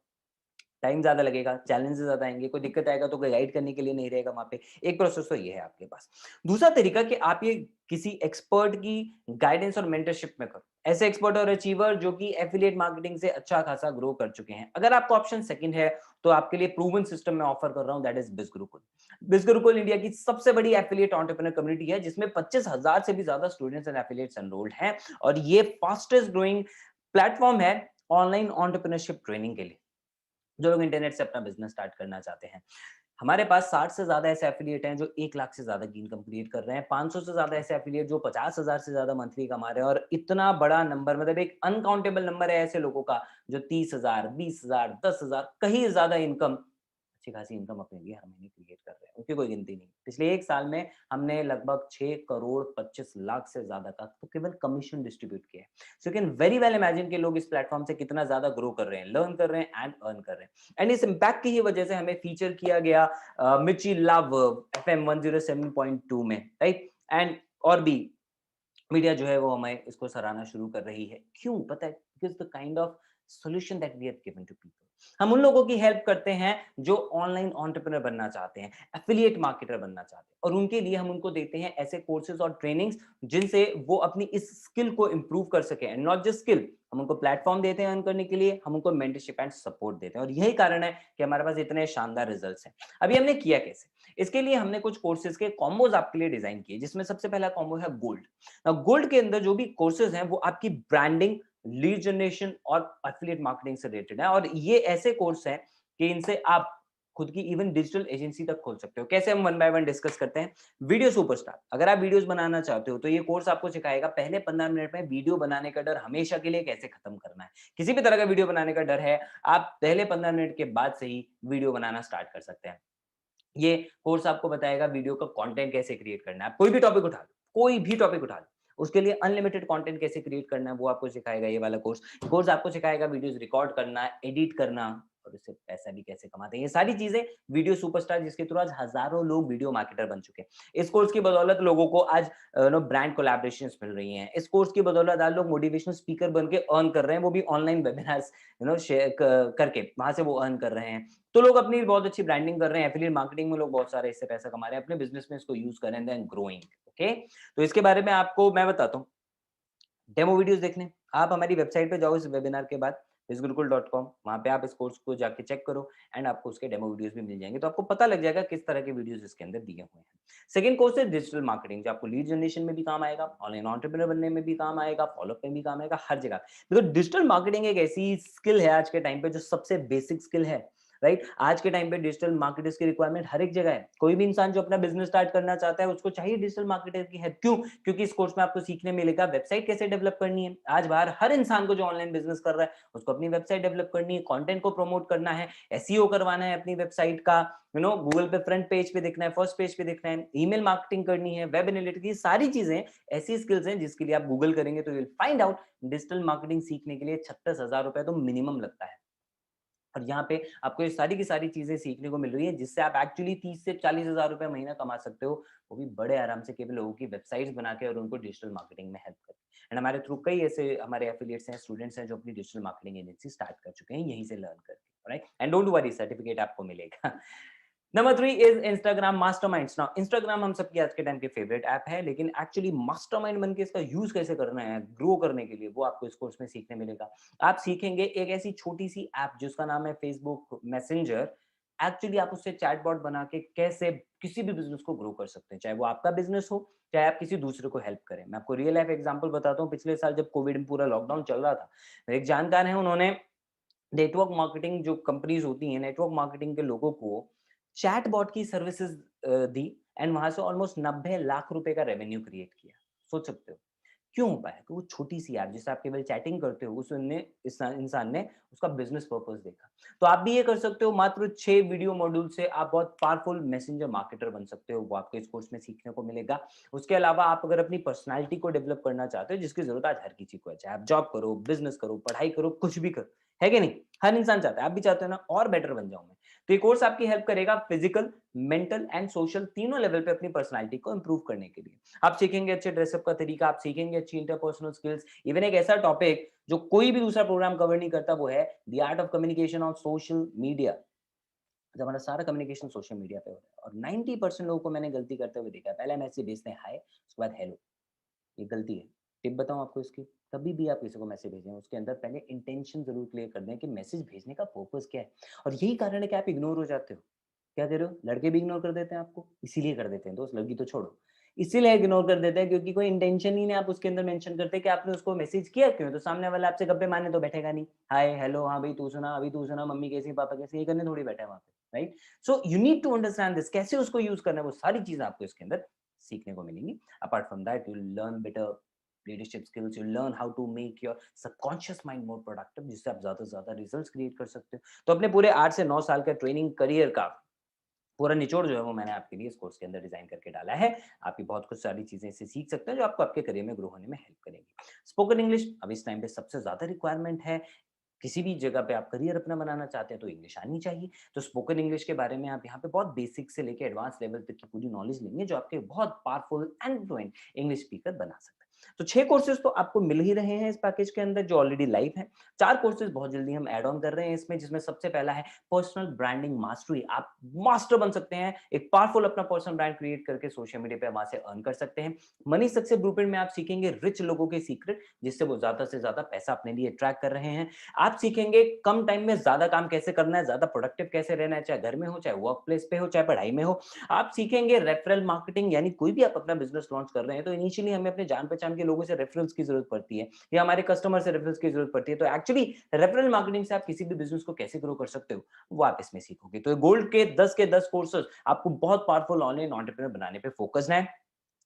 टाइम ज्यादा लगेगा, चैलेंजेस ज्यादा आएंगे, कोई दिक्कत आएगा तो कोई गाइड करने के लिए नहीं रहेगा वहां पे। एक प्रोसेस तो ये है आपके पास। दूसरा तरीका कि आप ये किसी एक्सपर्ट की गाइडेंस और मेंटरशिप में करो। ऐसे एक्सपर्ट और अचीवर जो कि एफिलिएट मार्केटिंग से अच्छा खासा ग्रो कर चुके हैं। अगर आपका ऑप्शन सेकंड है तो आपके लिए प्रूवन सिस्टम मैं ऑफर कर रहा हूं, दैट इज बिज़गुरुकुल। बिज़गुरुकुल इंडिया की सबसे बड़ी एफिलिएट एंटरप्रेन्योर कम्युनिटी है जिसमें 25,000 से भी ज्यादा स्टूडेंट्स एंड एफिलिएट्स एनरोल्ड हैं और ये फास्टेस्ट ग्रोइंग प्लेटफॉर्म है ऑनलाइन एंटरप्रेन्योरशिप ट्रेनिंग के लिए, जो लोग इंटरनेट से अपना बिजनेस स्टार्ट करना चाहते हैं। हमारे पास 60 से ज्यादा ऐसे एफिलिएट हैं जो 1 लाख से ज्यादा की इनकम क्रिएट कर रहे हैं, 500 से ज्यादा ऐसे एफिलिएट जो 50,000 से ज्यादा मंथली कमा रहे हैं और इतना बड़ा नंबर, मतलब एक अनकाउंटेबल नंबर है ऐसे लोगों का जो 30,000, 20,000, 10,000 कहीं ज्यादा इनकम, अच्छी खासी इनकम अपने लिए हर महीने क्रिएट कर रहे हैं, उनकी कोई गिनती नहीं। पिछले 1 साल में हमने लगभग 6 करोड़ 25 लाख से ज़्यादा का तो केवल कमीशन डिस्ट्रीब्यूट किया है। So you can very well imagine कि लोग इस प्लेटफ़ॉर्म से कितना ज़्यादा ग्रो कर रहे हैं, लर्न कर रहे हैं एंड अर्न कर रहे हैं। एंड इस इम्पैक्ट की ही वजह से हमें फीचर किया गया मिर्ची लव एफएम 107.2 में, राइट? एंड और भी मीडिया जो है वो हमें इसको सराहना शुरू कर रही है। क्यों? पता है? Because the kind of solution that we have given to people. हम उन लोगों की हेल्प करते हैं जो ऑनलाइन एंटरप्रेन्योर बनना चाहते हैं, एफिलिएट मार्केटर बनना चाहते हैं और उनके लिए हम उनको देते हैं ऐसे कोर्सेज और ट्रेनिंग्स जिनसे वो अपनी इस स्किल को इंप्रूव कर सकें एंड नॉट जस्ट स्किल, हम उनको प्लेटफॉर्म देते हैं अर्न करने के लिए, हम उनको मेंटरशिप एंड सपोर्ट देते हैं और यही कारण है कि हमारे पास इतने शानदार रिजल्ट्स हैं। अभी हमने किया कैसे? इसके लिए हमने कुछ कोर्सेज के कॉम्बोज आपके लिए डिजाइन किए जिसमें सबसे पहला कॉम्बो है गोल्ड। गोल्ड के अंदर जो भी कोर्सेज हैं वो आपकी ब्रांडिंग, लीड जनरेशन और एफिलिएट मार्केटिंग से रिलेटेड है और ये ऐसे कोर्स हैं कि इनसे आप खुद की इवन डिजिटल एजेंसी तक खोल सकते हो। कैसे, हम वन बाय वन डिस्कस करते हैं। वीडियो सुपरस्टार, अगर आप वीडियोस बनाना चाहते हो तो ये कोर्स आपको सिखाएगा पहले 15 मिनट में वीडियो बनाने का डर हमेशा के लिए कैसे खत्म करना है। किसी भी तरह का वीडियो बनाने का डर है, आप पहले 15 मिनट के बाद से ही वीडियो बनाना स्टार्ट कर सकते हैं। ये कोर्स आपको बताएगा वीडियो का कंटेंट कैसे क्रिएट करना है। आप कोई भी टॉपिक उठा लो, कोई भी टॉपिक उठा लो, उसके लिए अनलिमिटेड कंटेंट कैसे क्रिएट करना है वो आपको सिखाएगा ये वाला कोर्स। कोर्स आपको सिखाएगा वीडियोस रिकॉर्ड करना, एडिट करना और इससे पैसा भी कैसे कमाते हैं। ये सारी चीजें वीडियो सुपरस्टार, जिसके थ्रू आज हजारों लोग वीडियो मार्केटर बन चुके हैं। इस कोर्स की बदौलत लोगों को आज नो ब्रांड कोलैबोरेशंस मिल रही हैं। इस कोर्स की बदौलत आज लोग मोटिवेशनल स्पीकर बन के अर्न कर रहे हैं, वो भी ऑनलाइन वेबिनार्स शेयर करके वहां से वो अर्न कर रहे हैं। तो लोग अपनी बहुत अच्छी ब्रांडिंग कर रहे हैं, एफिलिएट मार्केटिंग में लोग बहुत सारे इससे पैसा कमा रहे हैं, अपने बिजनेस में इसको यूज कर रहे हैं, देन ग्रोइंग। ओके, तो इसके बारे में आपको मैं बताता हूँ। डेमो वीडियोस देखने आप हमारी वेबसाइट पे जाओ इस वेबिनार के बाद, bizgurukul.com, वहां पे आप इस कोर्स को जाके चेक करो एंड आपको उसके डेमो वीडियोस भी मिल जाएंगे, तो आपको पता लग जाएगा किस तरह के वीडियोस इसके अंदर दिए हुए हैं। सेकंड कोर्स है डिजिटल मार्केटिंग, जो आपको लीड जनरेशन में भी काम आएगा, ऑनलाइन एंटरप्रेन्योर बनने में भी काम आएगा, फॉलोअप में भी काम आएगा, हर जगह। बिकॉज डिजिटल मार्केटिंग एक ऐसी स्किल है आज के टाइम पे जो सबसे बेसिक स्किल है, राइट? आज के टाइम पे डिजिटल मार्केटर्स की रिक्वायरमेंट हर एक जगह है। कोई भी इंसान जो अपना बिजनेस स्टार्ट करना चाहता है उसको चाहिए डिजिटल मार्केटर की हेल्प। क्यों? क्योंकि इस कोर्स में आपको सीखने मिलेगा वेबसाइट कैसे डेवलप करनी है। आज बाहर हर इंसान को जो ऑनलाइन बिजनेस कर रहा है उसको अपनी वेबसाइट डेवलप करनी है, कंटेंट को प्रमोट करना है, एसईओ करवाना है अपनी वेबसाइट का, गूगल पे फ्रंट पेज पे दिखना है, फर्स्ट पेज पे दिखना है, ईमेल मार्केटिंग करनी है, वेब एनालिटिक्स, ये सारी चीजें ऐसी स्किल्स हैं जिसके लिए आप गूगल करेंगे तो you will find out digital marketing सीखने के लिए 36,000 रुपए तो मिनिमम लगता है। और यहाँ पे आपको ये सारी की सारी चीजें सीखने को मिल रही है जिससे आप एक्चुअली 30 से 40,000 रुपए महीना कमा सकते हो, वो भी बड़े आराम से, केवल लोगों की वेबसाइट्स बना के और उनको डिजिटल मार्केटिंग में हेल्प करके। एंड हमारे थ्रू कई ऐसे हमारे एफिलिएट्स हैं, स्टूडेंट्स हैं जो अपनी डिजिटल मार्केटिंग एजेंसी स्टार्ट कर चुके हैं यहीं से लर्न करके, right? And don't worry, certificate आपको मिलेगा। Number 3 is Instagram masterminds. Now Instagram हम सबकी आज के टाइम की फेवरेट ऐप है, लेकिन एक्चुअली मास्टरमाइंड बन के इसका यूज कैसे करना है ग्रो करने के लिए, वो आपको इस कोर्स में सीखने मिलेगा। आप सीखेंगे एक ऐसी छोटी सी ऐप जिसका नाम है फेसबुक मैसेंजर। एक्चुअली आप उससे चैटबॉट बना के कैसे किसी भी बिजनेस को ग्रो कर सकते हैं, चाहे वो आपका बिजनेस हो, चाहे आप किसी दूसरे को हेल्प करें। मैं आपको रियल लाइफ एग्जांपल बताता हूँ। पिछले साल जब कोविड में पूरा लॉकडाउन चल रहा था, मेरे एक जानकार है, उन्होंने नेटवर्क मार्केटिंग जो कंपनीज होती हैं, नेटवर्क मार्केटिंग के लोगों को चैटबॉट की सर्विसेज दी एंड वहां से ऑलमोस्ट 90 लाख रुपए का रेवेन्यू क्रिएट किया। सोच सकते हो क्यों हो पाया? तो वो छोटी सी ऐप जिससे आप केवल चैटिंग करते हो, उसने इस इंसान ने उसका बिजनेस पर्पस देखा। तो आप भी ये कर सकते हो। मात्र 6 वीडियो मॉड्यूल से आप बहुत पावरफुल मैसेंजर मार्केटर बन सकते हो, वो आपको इस कोर्स में सीखने को मिलेगा। उसके अलावा आप अगर अपनी पर्सनालिटी को डेवलप करना चाहते हो, जिसकी जरूरत आज हर किसी को है, चाहे आप जॉब करो, बिजनेस करो, पढ़ाई करो, कुछ भी करो, है कि नहीं? हर इंसान चाहता है, आप भी चाहते हो ना, और बेटर बन जाऊं मैं। तो ये कोर्स आपकी हेल्प करेगा फिजिकल, मेंटल एंड सोशल तीनों लेवल पे अपनी पर्सनालिटी को इंप्रूव करने के लिए। आप सीखेंगे अच्छे ड्रेसअप का तरीका, आप सीखेंगे अच्छी इंटरपर्सनल स्किल्स, इवन एक ऐसा टॉपिक जो कोई भी दूसरा प्रोग्राम कवर नहीं करता, वो है the art of communication on social media. जब हमारा सारा कम्युनिकेशन सोशल मीडिया पे हो रहा है और 90% लोगों को मैंने गलती करते हुए देखा है। पहले मैसेज भेजते हैं हाय, उसके बाद हेलो, ये गलती है। टिप बताऊं आपको इसकी? कभी भी आप किसी को मैसेज भेजें, उसके अंदर पहले इंटेंशन ज़रूर क्लियर कर दें कि मैसेज भेजने का पर्पस क्या है। और यही कारण है कि आप इग्नोर हो जाते हो। क्या कह रहे हो? लड़के भी इग्नोर कर देते हैं आपको, इसीलिए कर देते हैं दोस्त, लड़की तो छोड़ो। इसीलिए इग्नोर कर देते हैं क्योंकि कोई इंटेंशन ही नहीं आप उसके अंदर मेंशन करते कि आपने उसको मैसेज किया क्यों है? तो सामने वाला आपसे गप्पे मारने तो बैठेगा नहीं। हाय, हेलो, हाँ भाई तू सुना, अभी तू सुना, मम्मी कैसी है, पापा कैसे हैं? ये करने थोड़ी बैठा है वहाँ पे, right? So you need to understand this, कैसे उसको यूज़ करना है, वो सारी चीज़ें आपको इसके अंदर सीखने को मिलेंगी। Apart from that you will learn better leadership skills, you learn how to make your subconscious mind more productive, जिससे आप ज़्यादा से ज़्यादा रिजल्ट्स क्रिएट कर सकते हो। तो अपने पूरे 8 से 9 साल का ट्रेनिंग करियर का पूरा निचोड़ जो है वो मैंने आपके लिए इस कोर्स के अंदर डिज़ाइन करके डाला है। आप ये बहुत कुछ सारी चीज़ें इससे सीख सकते हैं जो आपको आपके करियर में ग्रो होने में हेल्प करेंगी। स्पोकन इंग्लिश अब इस टाइम पे सबसे ज़्यादा रिक्वायरमेंट है। किसी भी जगह पे आप करियर अपना बनाना चाहते हैं तो इंग्लिश आनी चाहिए। तो स्पोकन इंग्लिश के बारे में आप यहाँ पे बहुत बेसिक से लेके एडवांस लेवल तक की पूरी नॉलेज लेंगे जो आपके बहुत powerful and fluent English speaker बना सकता है। तो 6 कोर्सेज़ तो आपको मिल ही रहे हैं इस पैकेज के अंदर जो ऑलरेडी लाइव हैं। 4 कोर्सेज़ बहुत जल्दी हम ऐड ऑन कर रहे हैं इसमें, जिसमें सबसे पहला है पर्सनल ब्रांडिंग मास्टरी। आप मास्टर बन सकते हैं, एक पावरफुल अपना पर्सनल ब्रांड क्रिएट करके सोशल मीडिया पे वहाँ से अर्न कर सकते हैं। मनी सक्सेस ब्लूप्रिंट में आप सीखेंगे रिच लोगों के सीक्रेट, जिससे वो ज़्यादा से ज़्यादा पैसा अपने लिए अट्रैक्ट कर रहे हैं। आप सीखेंगे कम टाइम में ज़्यादा काम कैसे करना है, ज़्यादा प्रोडक्टिव कैसे रहना है, चाहे घर में हो, चाहे वर्क प्लेस पे हो, चाहे पढ़ाई में हो। आप सीखेंगे रेफरल मार्केटिंग, यानी कोई भी आप अपना बिज़नेस लॉन्च कर रहे हैं, तो इनिशियली हमें अपने जान-पहचान के लोगों से रेफरल्स की ज़रूरत पड़ती है या हमारे कस्टमर से रेफरल्स की ज़रूरत पड़ती है। तो एक्चुअली रेफरल मार्केटिंग से आप किसी भी बिज़नेस को कैसे ग्रो कर सकते हो, वो आप इसमें सीखोगे। तो गोल्ड के 10 कोर्सेज़ आपको बहुत पावरफुल ऑनलाइन एंटरप्रेन्योर बनाने पे फोकस्ड हैं।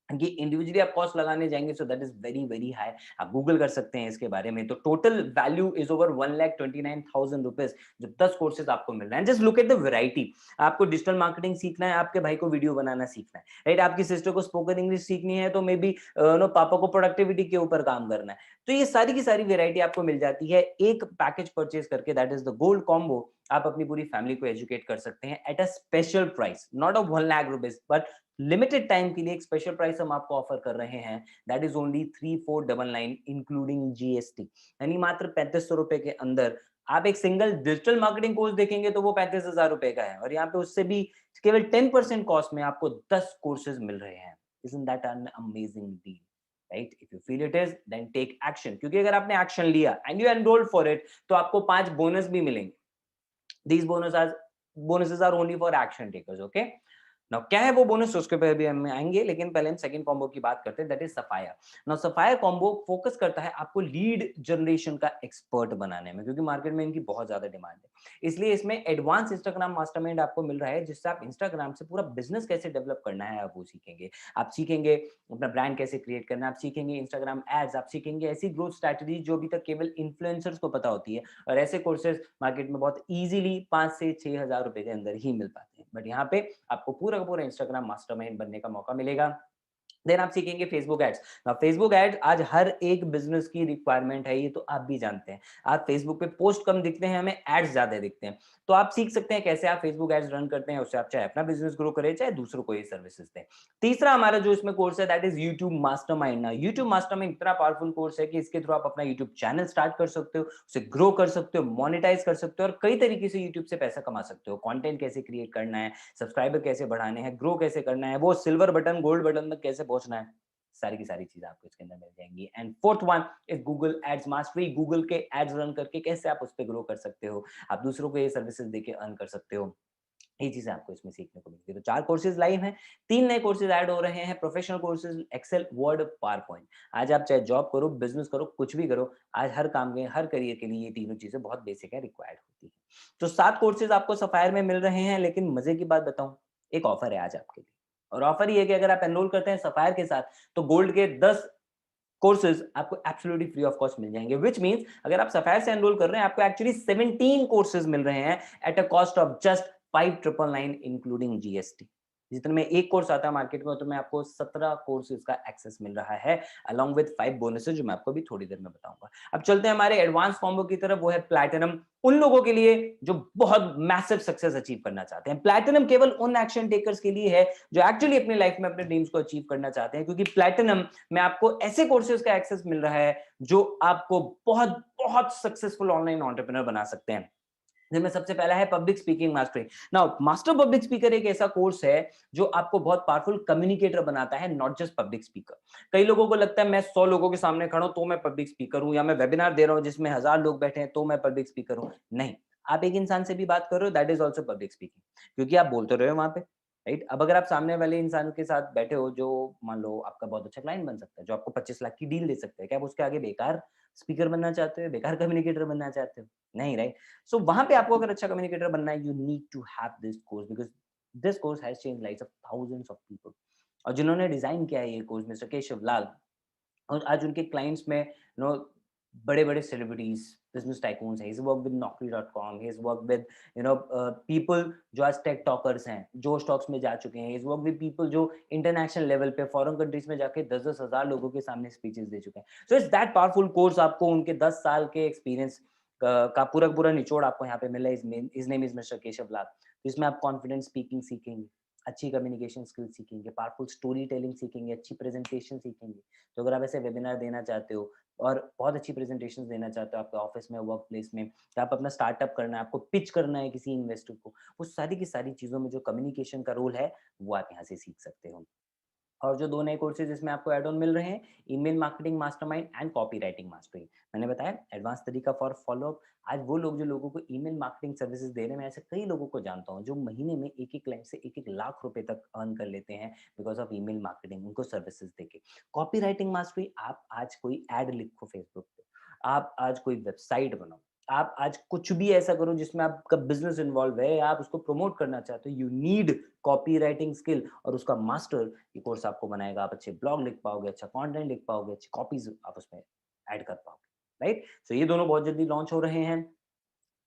ये इंडिविजुअली आप कॉस्ट लगाने जाएँगे so that is very, very high. आप गूगल कर सकते हैं इसके बारे में। तो total value is over 1,29,000 rupees जो 10 कोर्सेज़ आपको मिल रहे हैं। Just look at the variety. आपको डिजिटल मार्केटिंग सीखना है, आपके भाई को वीडियो बनाना सीखना है, राइट? आपकी सिस्टर को स्पोकन इंग्लिश सीखनी है तो मे बी नो पापा को प्रोडक्टिविटी के ऊपर काम करना है। तो ये सारी की सारी वैरायटी आपको मिल जाती है एक पैकेज परचेज़ करके, that is the gold combo. आप अपनी पूरी फैमिली को एजुकेट कर सकते हैं at a special price, not of 1 lakh rupees but limited time के लिए एक स्पेशल प्राइस हम आपको ऑफर कर रहे हैं, that is only 3499 including GST. यानी मात्र 3500 रुपए के अंदर आप एक सिंगल डिजिटल मार्केटिंग कोर्स देखेंगे तो वो 35,000 रुपए का है, और यहाँ पे उससे भी केवल 10% कॉस्ट में आपको 10 कोर्सेज मिल रहे हैं। Isn't that an amazing deal? Right? If you feel it is, then take action. क्योंकि अगर आपने एक्शन लिया and you enrolled for it तो आपको 5 बोनस भी मिलेंगे। These bonuses are only for action takers, okay? Now क्या है वो बोनस, उसके ऊपर भी हम आएंगे, लेकिन पहले हम सेकंड कॉम्बो की बात करते हैं, that is sapphire. Now sapphire combo focus करता है आपको लीड जनरेशन का एक्सपर्ट बनाने में, क्योंकि मार्केट में इनकी बहुत ज्यादा डिमांड है। इसलिए इसमें एडवांस इंस्टाग्राम मास्टरमाइंड आपको मिल रहा है, जिससे आप इंस्टाग्राम से पूरा बिजनेस कैसे डेवलप करना है आप वो सीखेंगे। आप सीखेंगे अपना ब्रांड कैसे क्रिएट करना है, आप सीखेंगे इंस्टाग्राम एड्स, आप सीखेंगे ऐसी ग्रोथ स्ट्रैटेजी जो अभी तक केवल इन्फ्लुएंसर्स को पता होती है, और ऐसे कोर्सेज मार्केट में बहुत इजीली 5 से 6 हज़ार रुपए के अंदर ही मिल पाते हैं। बट यहाँ पे आपको पूरा का पूरा इंस्टाग्राम मास्टरमाइंड बनने का मौका मिलेगा। देन आप सीखेंगे फेसबुक एड्स। फेसबुक एड्स आज हर एक बिजनेस की रिक्वायरमेंट है, ये तो आप भी जानते हैं। आप फेसबुक पे पोस्ट कम दिखते हैं, हमें एड्स ज्यादा दिखते हैं। तो आप सीख सकते हैं कैसे आप फेसबुक एड्स रन करते हैं, उससे आप चाहे अपना बिजनेस ग्रो करें, चाहे दूसरों को ये सर्विसेज दें। तीसरा हमारा जो इसमें कोर्स है दैट इज यूट्यूब मास्टरमाइंड। ना यूट्यूब मास्टरमाइंड इतना पावरफुल कोर्स है कि इसके थ्रू आप अपना यूट्यूब चैनल स्टार्ट कर सकते हो, उसे ग्रो कर सकते हो, मोनेटाइज कर सकते हो, और कई तरीके से यूट्यूब से पैसा कमा सकते हो। कंटेंट कैसे क्रिएट करना है, सब्सक्राइबर कैसे बढ़ाने हैं, ग्रो कैसे करना है, वो सिल्वर बटन गोल्ड बटन तक कैसे पहुंचना है, सारी की सारी चीजें आपको इसके अंदर मिल जाएंगी। And fourth one is Google ads mastery. Google के एड्स रन करके कैसे आप उस पर ग्रो कर सकते हो, आप दूसरों को ये सर्विसेज देके अर्न कर सकते हो, ये चीजें आपको इसमें सीखने को मिलती है। तो 4 कोर्सेज लाइव हैं, 3 नए कोर्सेज ऐड हो रहे हैं, professional courses Excel, Word, PowerPoint. आज आप चाहे जॉब करो, बिजनेस करो, कुछ भी करो, आज हर काम में, हर करियर के लिए ये तीनों चीजें बहुत बेसिक है, रिक्वायर्ड होती है। तो 7 कोर्सेज आपको सफायर में मिल रहे हैं, लेकिन मजे की बात बताऊं, एक ऑफर है आज आपके लिए। और ऑफर ये है कि अगर आप एनरोल करते हैं सफायर के साथ तो गोल्ड के 10 कोर्सेज आपको एब्सोल्युटली फ्री ऑफ कॉस्ट मिल जाएंगे, व्हिच मींस अगर आप सफायर से एनरोल कर रहे हैं आपको एक्चुअली 17 कोर्सेज मिल रहे हैं at a cost of just 5,999 including GST. जितने में एक कोर्स आता है मार्केट में, तो मैं आपको 17 कोर्सेज का एक्सेस मिल रहा है अलॉन्ग विद 5 बोनसेस, जो मैं आपको भी थोड़ी देर में बताऊंगा। अब चलते हैं हमारे एडवांस कॉम्बो की तरफ, वो है प्लैटिनम। उन लोगों के लिए जो बहुत मैसिव सक्सेस अचीव करना चाहते हैं। प्लैटिनम केवल उन एक्शन टेकर्स के लिए है जो एक्चुअली अपनी लाइफ में अपने ड्रीम्स को अचीव करना चाहते हैं, क्योंकि प्लैटिनम में आपको ऐसे कोर्सेज का एक्सेस मिल रहा है जो आपको बहुत बहुत सक्सेसफुल ऑनलाइन एंटरप्रेन्योर बना सकते हैं। जिनमें सबसे पहला है public speaking mastery. Now master public speaker एक ऐसा कोर्स है जो आपको बहुत पावरफुल कम्युनिकेटर बनाता है, नॉट जस्ट पब्लिक स्पीकर। कई लोगों को लगता है मैं 100 लोगों के सामने खड़ा हूं तो मैं पब्लिक स्पीकर हूं, या मैं वेबिनार दे रहा हूं जिसमें 1000 लोग बैठे हैं तो मैं पब्लिक स्पीकर हूं। नहीं, आप एक इंसान से भी बात कर रहे हो, that is also public speaking, क्योंकि आप बोलते रहे हो वहां पे, राइट। अब अगर आप सामने वाले इंसान के साथ बैठे हो जो मान लो आपका बहुत अच्छा क्लाइंट बन सकता है, जो आपको 25 लाख की डील दे सकता है, क्या आप उसके आगे बेकार स्पीकर बनना चाहते हो, बेकार कम्युनिकेटर बनना चाहते हो? नहीं, राइट। सो वहां पे आपको अगर अच्छा कम्युनिकेटर बनना है, you need to have this course, because this course has change lives of thousands of people. और जिन्होंने डिजाइन किया है ये कोर्स, मिस्टर केशव लाल, और आज उनके क्लाइंट्स में बड़े-बड़े सेलिब्रिटीज, बिजनेस टाइकून्स हैं। He has work with naukri.com, he has work with people जो आज टेक टॉकर्स हैं, जो स्टॉक्स में जा चुके हैं। He has work with people जो इंटरनेशनल लेवल पे फॉरेन कंट्रीज में जाके 10-10 हजार लोगों के सामने स्पीचेस दे चुके हैं। So it's that powerful course. आपको उनके 10 साल के एक्सपीरियंस का पूरा निचोड़ आपको यहाँ पे मिला है। His name is mister Keshav Lal. तो इसमें आप कॉन्फिडेंट स्पीकिंग सीखेंगे, अच्छी कम्युनिकेशन स्किल सीखेंगे, पावरफुल स्टोरी टेलिंग सीखेंगे, अच्छी प्रेजेंटेशन सीखेंगे। तो अगर आप ऐसे वेबिनार देना चाहते हो और बहुत अच्छी प्रेजेंटेशन देना चाहते हो आपके ऑफिस में, वर्क प्लेस में, तो आप अपना स्टार्टअप करना है, आपको पिच करना है किसी इन्वेस्टर को, वो सारी की सारी चीज़ों में जो कम्युनिकेशन का रोल है, वो आप यहाँ से सीख सकते हो। और जो 2 नए कोर्सेज़ इसमें आपको ऐड ऑन मिल रहे हैं, email marketing mastermind and copywriting mastery. मैंने बताया एडवांस तरीका फॉर फॉलो-अप। आज वो लोग जो लोगों को ईमेल मार्केटिंग सर्विसेज़ दे रहे हैं, मैं ऐसे कई लोगों को जानता हूँ, जो महीने में एक-एक क्लाइंट से 1-1 लाख रुपए तक अर्न कर लेते हैं बिकॉज़ ऑफ ईमेल मार्केटिंग, उनको सर्विसेज़ देके। कॉपीराइटिंग मास्टरी, आप आज कोई ऐड लिखो फेसबुक पे, आप आज कोई वेबसाइट बनाओ, आप आज कुछ भी ऐसा करो जिसमें आपका बिज़नेस इन्वॉल्व है या आप उसको प्रमोट करना चाहते हो, यू नीड कॉपीराइटिंग स्किल, और उसका मास्टर ये कोर्स आपको बनाएगा। आप अच्छे ब्लॉग लिख पाओगे, अच्छा कंटेंट लिख पाओगे, अच्छी कॉपीज आप उसमें ऐड कर पाओगे, राइट। सो ये दोनों बहुत जल्दी लॉन्च हो रहे हैं।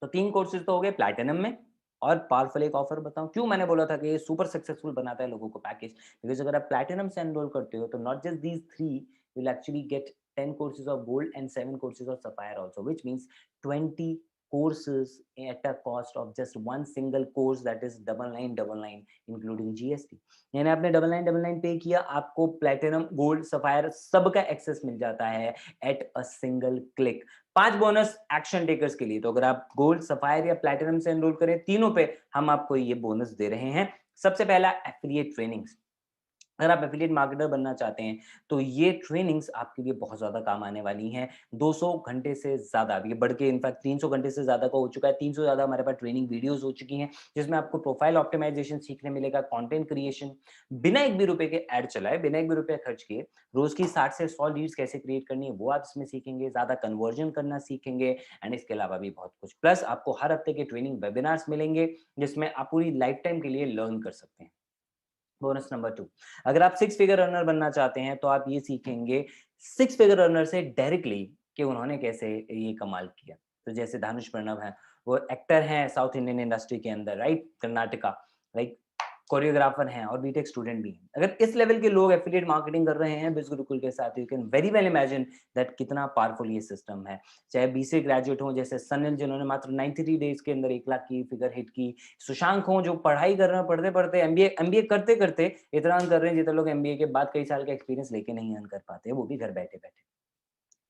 तो 3 कोर्सेज तो हो गए प्लैटिनम में। और पावरफुल एक ऑफर बताऊं, क्यों मैंने बोला था कि ये सुपर सक्सेसफुल बनाता है लोगों को पैकेज, बिकॉज अगर आप प्लैटिनम से एनरोल करते हो तो not just these 3, you will actually get 10 courses of gold and 7 courses of sapphire also, which means 20 courses at a cost of just one single course, that is 9999 including GST। यानी आपने 9999 पे किया, आपको platinum gold sapphire सबका access मिल जाता है at a single click. 5 bonus action takers के लिए। तो अगर आप गोल्ड, सफायर या प्लैटिनम से एनरोल करें, तीनों पे हम आपको ये बोनस दे रहे हैं। सबसे पहला एफिलिएट ट्रेनिंग्स। अगर आप एफिलिएट मार्केटर बनना चाहते हैं तो ये ट्रेनिंग्स आपके लिए बहुत ज़्यादा काम आने वाली हैं। 200 घंटे से ज़्यादा, ये बढ़ के इनफैक्ट 300 घंटे से ज़्यादा का हो चुका है। 300 से ज़्यादा हमारे पास ट्रेनिंग वीडियोज़ हो चुकी हैं, जिसमें आपको प्रोफाइल ऑप्टिमाइज़ेशन सीखने मिलेगा, कंटेंट क्रिएशन, बिना एक भी रुपए के ऐड चलाए, बिना एक भी रुपया खर्च किए, रोज़ की 60 से 100 लीड्स कैसे क्रिएट करनी है, वो आप इसमें सीखेंगे, ज़्यादा कन्वर्जन करना सीखेंगे, एंड इसके अलावा भी बहुत कुछ। प्लस आपको हर हफ्ते के ट्रेनिंग वेबिनार्स मिलेंगे, जिसमें आप पूरी लाइफ टाइम के लिए लर्न कर सकते हैं। बोनस नंबर 2, अगर आप 6 फिगर अर्नर बनना चाहते हैं तो आप ये सीखेंगे 6 फिगर अर्नर से डायरेक्टली कि उन्होंने कैसे ये कमाल किया। तो जैसे धानुष प्रणव हैं, वो एक्टर हैं साउथ इंडियन इंडस्ट्री के अंदर, राइट, कर्नाटका, लाइक कोरियोग्राफर हैं और बीटेक स्टूडेंट भी हैं। अगर इस लेवल के लोग एफिलिएट मार्केटिंग कर रहे हैं बिज़ गुरुकुल के साथ, you can very well imagine that कितना पावरफुल ये सिस्टम है। चाहे बीसीए ग्रेजुएट हों जैसे सनिल, जिन्होंने मात्र 93 डेज के अंदर 1 लाख की फिगर हिट की, सुशांक हों जो पढ़ाई कर रहे हैं, पढ़ते-पढ़ते एमबीए करते-करते इतना अर्न कर रहे हैं जितने लोग एमबीए के बाद कई साल का एक्सपीरियंस लेके नहीं अर्न कर पाते, वो भी घर बैठे-बैठे।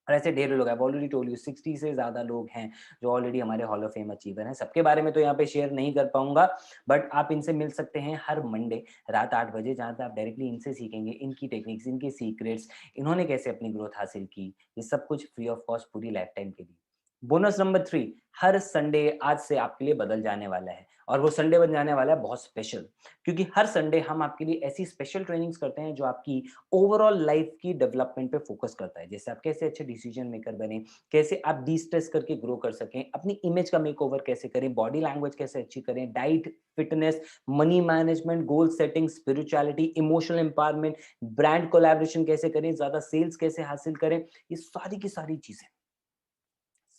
और ऐसे ढेरों लोग हैं, ऑलरेडी टोल्ड यू 60 से ज़्यादा लोग हैं जो ऑलरेडी हमारे हॉल ऑफ फेम अचीवर हैं। सबके बारे में तो यहाँ पे शेयर नहीं कर पाऊँगा, बट आप इनसे मिल सकते हैं हर मंडे रात 8 बजे, जहाँ पे आप डायरेक्टली इनसे सीखेंगे, इनकी टेक्निक्स, इनके सीक्रेट्स, इन्होंने कैसे अपनी ग्रोथ हासिल की, ये सब कुछ फ्री ऑफ कॉस्ट पूरी लाइफ टाइम के लिए। बोनस नंबर 3, हर संडे आज से आपके लिए बदल जाने वाला है, और वो संडे बन जाने वाला है बहुत स्पेशल, क्योंकि हर संडे हम आपके लिए ऐसी स्पेशल ट्रेनिंग्स करते हैं जो आपकी ओवरऑल लाइफ की डेवलपमेंट पे फोकस करता है। जैसे आप कैसे अच्छे डिसीजन मेकर बने, कैसे आप डिस्ट्रेस करके ग्रो कर सकें, अपनी इमेज का मेकओवर कैसे करें, बॉडी लैंग्वेज कैसे अच्छी करें, diet, fitness, money management, goal setting, spirituality, emotional empowerment, brand collaboration कैसे करें, ज्यादा सेल्स कैसे हासिल करें, ये सारी की सारी चीजें,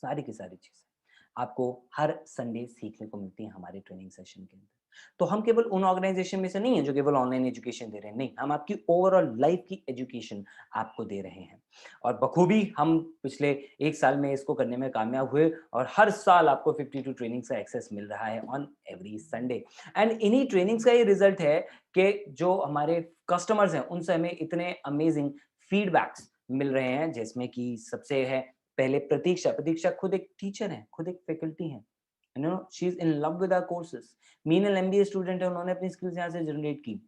सारी की सारी चीज़ें आपको हर संडे सीखने को मिलती हैं हमारे ट्रेनिंग सेशन के अंदर। तो हम केवल उन ऑर्गेनाइजेशन में से नहीं है जो केवल ऑनलाइन एजुकेशन दे रहे हैं, नहीं, हम आपकी ओवरऑल लाइफ की एजुकेशन आपको दे रहे हैं। और बखूबी हम पिछले 1 साल में इसको करने में कामयाब हुए, और हर साल आपको 52 ट्रेनिंग्स का एक्सेस मिल रहा है ऑन एवरी संडे। एंड इन्हीं ट्रेनिंग्स का ये रिजल्ट है कि जो हमारे कस्टमर्स हैं उनसे हमें इतने अमेजिंग फीडबैक्स मिल रहे हैं, जिसमें कि सबसे है पहले प्रतीक्षा। प्रतीक्षा खुद एक टीचर है, खुद एक फैकल्टी है, you know, she is in love with our courses. Meenal MBA student है, उन्होंने अपनी स्किल्स यहाँ से जनरेट की,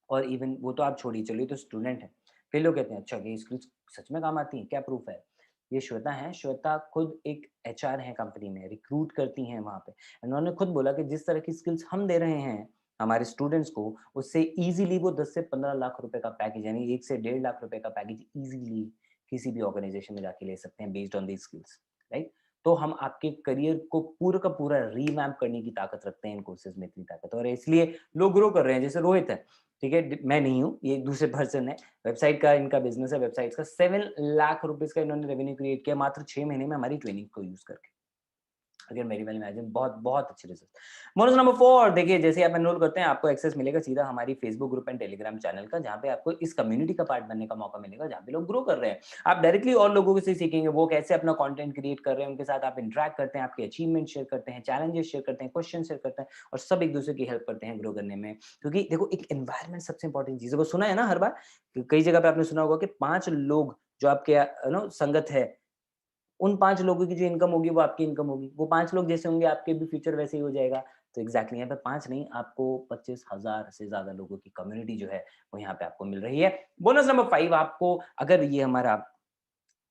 और इवन वो तो आप छोड़िए, चलिए तो स्टूडेंट है, फिर लोग कहते हैं अच्छा ये स्किल्स सच में काम आती हैं, क्या प्रूफ है? ये श्वेता है, श्वेता खुद एक एचआर है कंपनी में, रिक्रूट करती हैं वहाँ पे। उन्होंने खुद बोला कि जिस तरह की स्किल्स हम दे रहे हैं हमारे स्टूडेंट्स को, उससे इजीली वो 10 से 15 लाख रुपए का पैकेज, यानी 1 से 1.5 लाख रुपए का पैकेज इजीली किसी भी ऑर्गेनाइजेशन में जाके ले सकते हैं based on these skills, right? तो हम आपके करियर को पूरा का पूरा रीमैप करने की ताकत रखते हैं इन कोर्सेज में, इतनी ताकत, और इसलिए लोग ग्रो कर रहे हैं। जैसे रोहित है, ठीक है, मैं नहीं हूँ, ये एक दूसरे पर्सन है, वेबसाइट का इनका बिजनेस है, वेबसाइट का 7 लाख रुपीज का इन्होंने रेवेन्यू क्रिएट किया मात्र 6 महीने में हमारी ट्रेनिंग को यूज करके। अगर मेरी वाली इमेजिन, बहुत बहुत अच्छे रिजल्ट। बोनस नंबर 4, देखिए जैसे आप एनरोल करते हैं आपको एक्सेस मिलेगा सीधा हमारी Facebook group and Telegram channel का, जहाँ पे आपको इस कम्युनिटी का पार्ट बनने का मौका मिलेगा, जहाँ पे लोग ग्रो कर रहे हैं। आप डायरेक्टली और लोगों से सीखेंगे वो कैसे अपना कंटेंट क्रिएट कर रहे हैं, उनके साथ आप इंटरेक्ट करते हैं, आपके अचीवमेंट शेयर करते हैं, चैलेंजेस शेयर करते हैं, क्वेश्चन शेयर करते हैं, और सब एक दूसरे की हेल्प करते हैं ग्रो करने में। क्योंकि देखो एक एनवायरमेंट सबसे इंपॉर्टेंट चीज है, वो सुना है ना हर बार, कई जगह पे आपने सुना होगा कि 5 लोग जो आपके नो संगत है, उन 5 लोगों की जो इनकम होगी वो आपकी इनकम होगी। वो 5 लोग जैसे होंगे आपके भी फ्यूचर वैसे ही हो जाएगा। तो एग्ज़ैक्टली यहाँ पे 5 नहीं, आपको 25,000 से ज़्यादा लोगों की कम्युनिटी जो है वो यहाँ पे आपको मिल रही है। बोनस नंबर 5, आपको अगर ये हमारा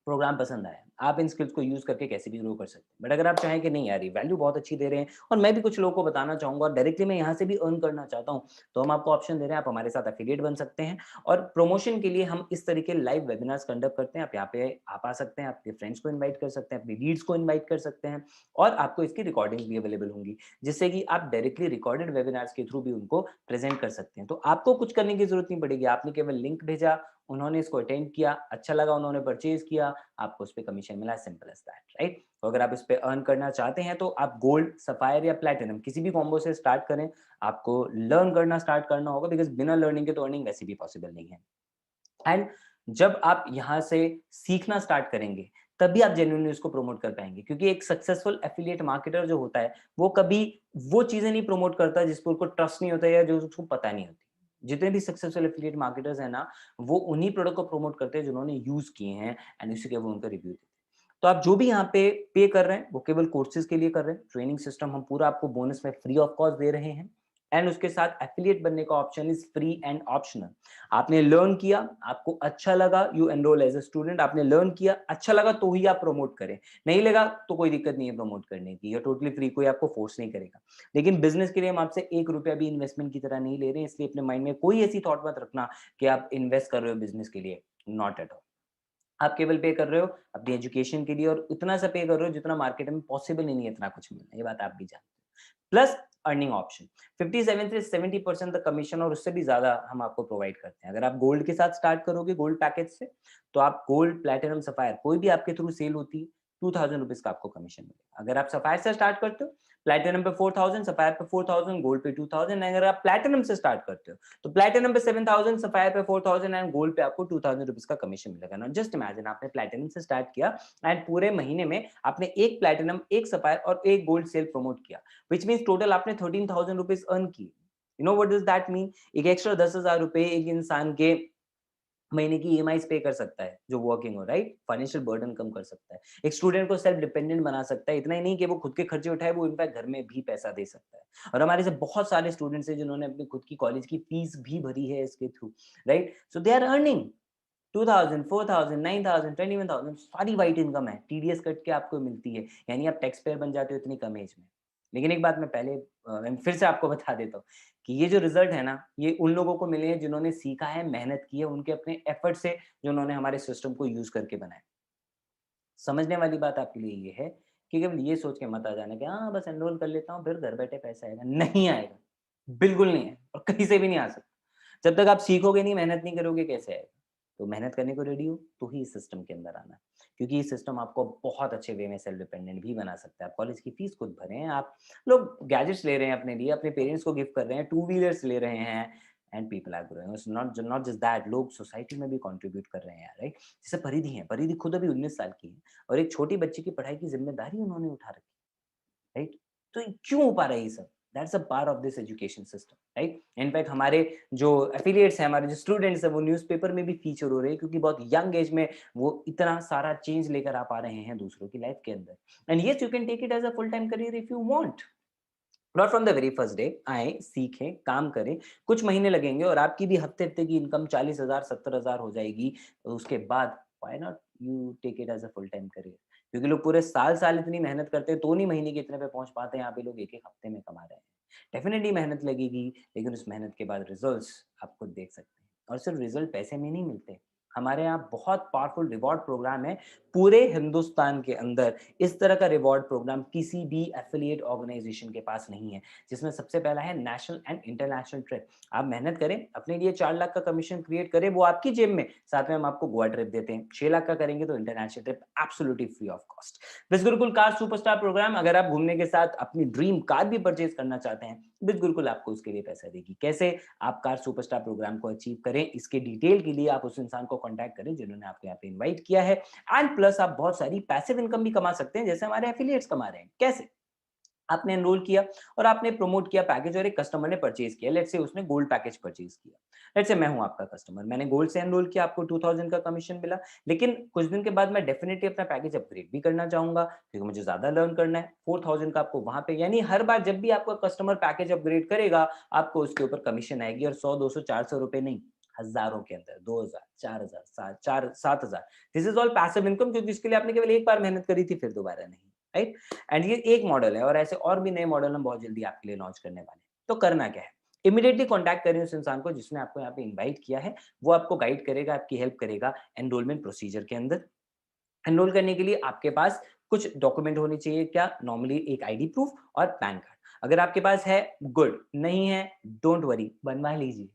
प्रोग्राम पसंद आया, आप इन स्किल्स को यूज़ करके कैसे भी ग्रो कर सकते हैं। बट अगर आप चाहें कि नहीं यार ये वैल्यू बहुत अच्छी दे रहे हैं और मैं भी कुछ लोगों को बताना चाहूँगा और डायरेक्टली मैं यहाँ से भी अर्न करना चाहता हूँ, तो हम आपको ऑप्शन दे रहे हैं, आप हमारे साथ एफिलिएट बन सकते हैं। और प्रमोशन के लिए हम इस तरीके लाइव वेबिनार्स कंडक्ट करते हैं। आप यहाँ पे आप आ सकते हैं, आपके फ्रेंड्स को इन्वाइट कर सकते हैं, अपनी लीड्स को इन्वाइट कर सकते हैं, और आपको इसकी रिकॉर्डिंग्स भी अवेलेबल होंगी, जिससे कि आप डायरेक्टली रिकॉर्डेड वेबिनार्स के थ्रू भी उनको प्रेजेंट कर सकते हैं। तो आपको कुछ करने की जरूरत नहीं पड़ेगी, आपने केवल लिंक भेजा, उन्होंने इसको अटेंड किया, अच्छा लगा, उन्होंने परचेज किया, आपको उस पे कमीशन मिला, सिंपल एज दैट, राइट? तो अगर आप इस पे अर्न करना चाहते हैं तो आप गोल्ड, सफायर या प्लैटिनम किसी भी कॉम्बो से स्टार्ट करें। आपको लर्न करना स्टार्ट करना होगा, बिकॉज बिना लर्निंग के तो अर्निंग वैसे भी पॉसिबल नहीं है। एंड जब आप यहाँ से सीखना स्टार्ट करेंगे तभी आप जेन्युइनली उसको प्रमोट कर पाएंगे, क्योंकि एक सक्सेसफुल एफिलिएट मार्केटर जो होता है वो कभी वो चीजें नहीं प्रमोट करता जिस पर उसको ट्रस्ट नहीं होता या जो उसको पता नहीं होती। जितने भी सक्सेसफुल एफिलिएट मार्केटर्स हैं ना, वो उन्हीं प्रोडक्ट को प्रमोट करते हैं जिन्होंने यूज किए हैं, एंड उसी के वो उनका रिव्यू देते हैं। तो आप जो भी यहाँ पे पे कर रहे हैं वो केवल कोर्सेज के लिए कर रहे हैं। ट्रेनिंग सिस्टम हम पूरा आपको बोनस में फ्री ऑफ कॉस्ट दे रहे हैं, एंड उसके साथ एफिलिएट बनने का option is free and optional. आपने लर्न किया, आपको अच्छा लगा, you enroll as a student, आपने लर्न किया, अच्छा लगा तो ही आप प्रमोट करें, नहीं लगा तो कोई दिक्कत नहीं है प्रमोट करने की, ये टोटली फ्री, कोई आपको फोर्स नहीं करेगा। लेकिन बिजनेस के लिए हम आपसे 1 रुपया भी इन्वेस्टमेंट की तरह नहीं ले रहे हैं, इसलिए अपने माइंड में कोई ऐसी थॉट मत रखना कि आप इन्वेस्ट कर रहे हो बिजनेस के लिए, नॉट एट ऑल। आप केवल पे कर रहे हो अपनी एजुकेशन के लिए, और इतना सा पे कर रहे हो जितना मार्केट में पॉसिबल ही नहीं है इतना कुछ मिलना, ये बात आप भी जानते हो। प्लस अर्निंग ऑप्शन 57 से 70% द कमीशन, और उससे भी ज्यादा हम आपको प्रोवाइड करते हैं। अगर आप गोल्ड के साथ स्टार्ट करोगे, गोल्ड पैकेज से, तो आप गोल्ड, प्लैटिनम, सफायर कोई भी आपके थ्रू सेल होती है, 2000 रुपीज का आपको कमीशन मिलेगा। अगर आप सफायर से स्टार्ट करते हो, प्लैटिनम पे 4000, सफायर पे 4000, गोल्ड पे 2000। अगर आप प्लैटिनम से स्टार्ट करते हो तो प्लैटिनम पे 7000, सफायर पे 4000 एंड गोल्ड पे आपको 2000 रुपीज का कमीशन मिलेगा ना। जस्ट इमेजिन, आपने प्लैटिनम से स्टार्ट किया एंड पूरे महीने में आपने एक प्लैटिनम, एक सफायर और एक गोल्ड सेल प्रमोट किया, विच मीन टोटल आपने 13,000 रुपीज अर्न किए। You know what does that mean? एक एक्स्ट्रा 10,000 रुपए एक इंसान के महीने की ईएमआई पे कर सकता है जो वर्किंग हो, राइट? फाइनेंशियल बर्डन कम कर सकता है, एक स्टूडेंट को सेल्फ डिपेंडेंट बना सकता है। इतना ही नहीं कि वो खुद के खर्चे उठाए, वो इनफैक्ट घर में भी पैसा दे सकता है। और हमारे से बहुत सारे स्टूडेंट्स हैं जिन्होंने अपनी खुद की कॉलेज की फीस भी भरी है इसके through, right? So they are earning 2000, 4000, 9000, 21,000, सारी व्हाइट इनकम है, टीडीएस कट के आपको मिलती है, यानी आप टैक्स पेयर बन जाते हो इतनी कम एज में। लेकिन एक बात मैं पहले मैं फिर से आपको बता देता हूँ कि ये जो रिजल्ट है ना, ये उन लोगों को मिले हैं जिन्होंने सीखा है, मेहनत की है, उनके अपने एफर्ट से, जो उन्होंने हमारे सिस्टम को यूज करके बनाया। समझने वाली बात आपके लिए ये है कि केवल ये सोच के मत आ जाना कि हाँ बस एनरोल कर लेता हूँ फिर घर बैठे पैसा आएगा, नहीं आएगा, बिल्कुल नहीं है, और कहीं से भी नहीं आ सकता। जब तक आप सीखोगे नहीं, मेहनत नहीं करोगे, कैसे आएगा? तो मेहनत करने को रेडी हो तो ही इस सिस्टम के अंदर आना, क्योंकि ये सिस्टम आपको बहुत अच्छे वे में सेल्फ डिपेंडेंट भी बना सकता है। आप कॉलेज की फीस खुद भरें, आप लोग गैजेट्स ले रहे हैं अपने लिए, अपने पेरेंट्स को गिफ्ट कर रहे हैं, टू व्हीलर्स ले रहे हैं, and people are growing. It's not just that, लोग सोसाइटी में भी कंट्रीब्यूट कर रहे हैं यार, राइट? जैसे परिधि है, परिधि खुद अभी 19 साल की है, और एक छोटी बच्ची की पढ़ाई की जिम्मेदारी उन्होंने उठा रखी, राइट? तो क्यों हो पा रहा है ये सब? That's a part of this education system, right? In fact हमारे जो एफिलिएट्स हैं, हमारे जो स्टूडेंट्स हैं, वो न्यूज़पेपर में भी फीचर हो रहे हैं क्योंकि बहुत यंग एज में वो इतना सारा चेंज लेकर आ पा रहे हैं दूसरों की लाइफ के अंदर। And yes, you can take it as a full time career if you want. Not from the very first day. आएँ, सीखें, काम करें, कुछ महीने लगेंगे और आपकी भी हफ्ते-हफ्ते की इनकम 40,000 70,000 हो जाएगी। तो उसके बाद why not you take it as a full time career? क्योंकि लोग पूरे साल-साल इतनी मेहनत करते हैं, तो नहीं महीने के इतने पे पहुँच पाते हैं, यहाँ पे लोग 1-1 हफ्ते में कमा रहे हैं। डेफ़िनिटली मेहनत लगेगी, लेकिन उस मेहनत के बाद रिज़ल्ट्स आप खुद देख सकते हैं और सिर्फ़ रिज़ल्ट पैसे में नहीं मिलते। हमारे यहाँ बहुत पावरफुल रिवॉर्ड प्रोग्राम है, पूरे हिंदुस्तान के अंदर इस तरह का रिवॉर्ड प्रोग्राम किसी भी एफिलिएट ऑर्गेनाइजेशन के पास नहीं है, जिसमें सबसे पहला है नेशनल एंड इंटरनेशनल ट्रिप। आप मेहनत करें, अपने लिए 4 लाख का कमीशन क्रिएट करें, वो आपकी जेब में, साथ में हम आपको गोवा ट्रिप देते हैं। 6 लाख का करेंगे तो international trip absolutely free of cost. Biz Gurukul कार सुपरस्टार प्रोग्राम, अगर आप घूमने के साथ अपनी ड्रीम कार भी परचेज़ करना चाहते हैं, बिज़ गुरुकुल आपको उसके लिए पैसा देगी। कैसे आप कार सुपरस्टार प्रोग्राम को अचीव करें, इसके डिटेल के लिए आप उस इंसान को कॉन्टैक्ट करें जिन्होंने आपको यहाँ पे इनवाइट किया है। एंड प्लस आप बहुत सारी पैसिव इनकम भी कमा सकते हैं, जैसे हमारे एफिलिएट्स कमा रहे हैं। कैसे? आपने एनरोल किया और आपने प्रमोट किया पैकेज और एक कस्टमर ने परचेज किया। लेट्स से उसने गोल्ड पैकेज परचेज किया। लेट्स से मैं हूं आपका कस्टमर, मैंने गोल्ड से एनरोल किया, आपको 2000 का कमीशन मिला। लेकिन कुछ दिन के बाद मैं डेफिनेटली अपना पैकेज अपग्रेड भी करना चाहूंगा क्योंकि मुझे ज्यादा लर्न करना है। 4000 का आपको वहां पे, यानी हर बार जब भी आपका कस्टमर पैकेज अपग्रेड करेगा, आपको उसके ऊपर कमीशन आएगी और 100 200 400 रुपए नहीं, हजारों के अंदर, 2000 4000 7,000। This is all passive income, क्योंकि इसके लिए आपने केवल एक बार मेहनत करी थी, फिर दोबारा नहीं। राइट? एंड ये एक मॉडल है और ऐसे और भी नए मॉडल हम बहुत जल्दी आपके लिए लॉन्च करने वाले हैं। तो करना क्या है? इमीडिएटली कॉन्टैक्ट करें उस इंसान को जिसने आपको यहाँ पे इनवाइट किया है। वो आपको गाइड करेगा, आपकी हेल्प करेगा एनरोलमेंट प्रोसीजर के अंदर। एनरोल करने के लिए आपके पास कुछ डॉक्यूमेंट होने चाहिए। क्या? नॉर्मली एक आईडी प्रूफ और पैन कार्ड। अगर आपके पास है, गुड, नहीं है, डोंट वरी, बनवा लीजिए।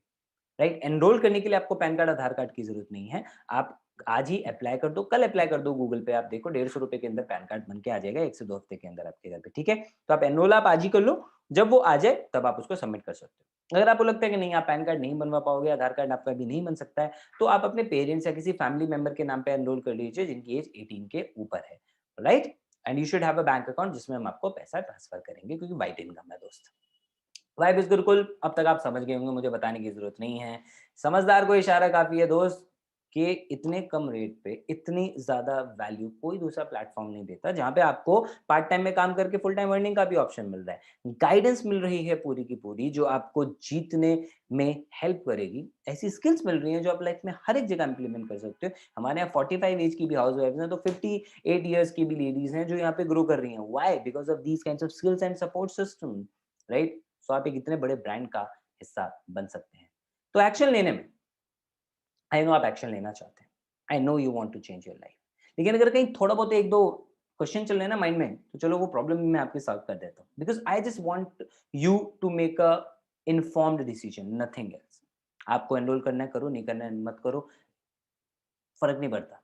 राइट? एनरोल करने के लिए आपको पैन कार्ड, आधार कार्ड की ज़रूरत नहीं है। आप आज ही अप्लाई कर दो, कल अप्लाई कर दो गूगल पे, आप देखो ₹150 के अंदर पैन कार्ड बन के आ जाएगा, 1 से 2 हफ्ते के अंदर आपके घर पे, ठीक है? तो आप एनरोल आप आज ही कर लो, जब वो आ जाए तब आप उसको सबमिट कर सकते हो। अगर आपको लगता है कि नहीं आप पैन कार्ड नहीं बनवा पाओगे, आधार कार्ड आपका अभी नहीं बन सकता है, तो आप अपने पेरेंट्स या किसी फैमिली मेंबर के नाम पे एनरोल कर लीजिए जिनकी एज 18 के ऊपर है, right? And you should have a bank account जिसमें हम आपको पैसा ट्रांसफर करेंगे क्योंकि व्हाइट इनकम है दोस्त। वाइब इज़ गुरुकुल, अब तक आप समझ गए होंगे, मुझे बताने की ज़रूरत नहीं है। समझदार को इशारा काफ़ी है दोस्त, कि इतने कम रेट पे इतनी ज़्यादा वैल्यू कोई दूसरा प्लेटफ़ॉर्म नहीं देता, जहाँ पे आपको पार्ट टाइम में काम करके फुल टाइम अर्निंग का भी ऑप्शन मिल रहा है। गाइडेंस मिल रही है पूरी की पूरी, जो आपको जीतने में हेल्प करेगी। ऐसी स्किल्स मिल रही हैं जो आप लाइफ में हर एक जगह इम्प्लीमेंट कर सकते हो। हमारे यहाँ 45 एज की भी हाउसवाइफ्स हैं, तो 58 इयर्स की भी लेडीज़ हैं जो यहाँ पे ग्रो कर रही हैं। Why? Because of these kinds of skills and support system, right? So आप एक इतने बड़े ब्रांड का हिस्सा बन सकते हैं। तो एक्शन लेने में, आई नो आप एक्शन लेना चाहते हैं। I know you want to change your life. लेकिन अगर कहीं थोड़ा बहुत 1-2 क्वेश्चन चल रहे हैं ना माइंड में, तो चलो वो प्रॉब्लम भी मैं आपकी सॉल्व कर देता हूँ। Because I just want you to make a informed decision, nothing else. आपको एनरोल करना है करो, नहीं करना है मत करो, फ़र्क नहीं पड़ता।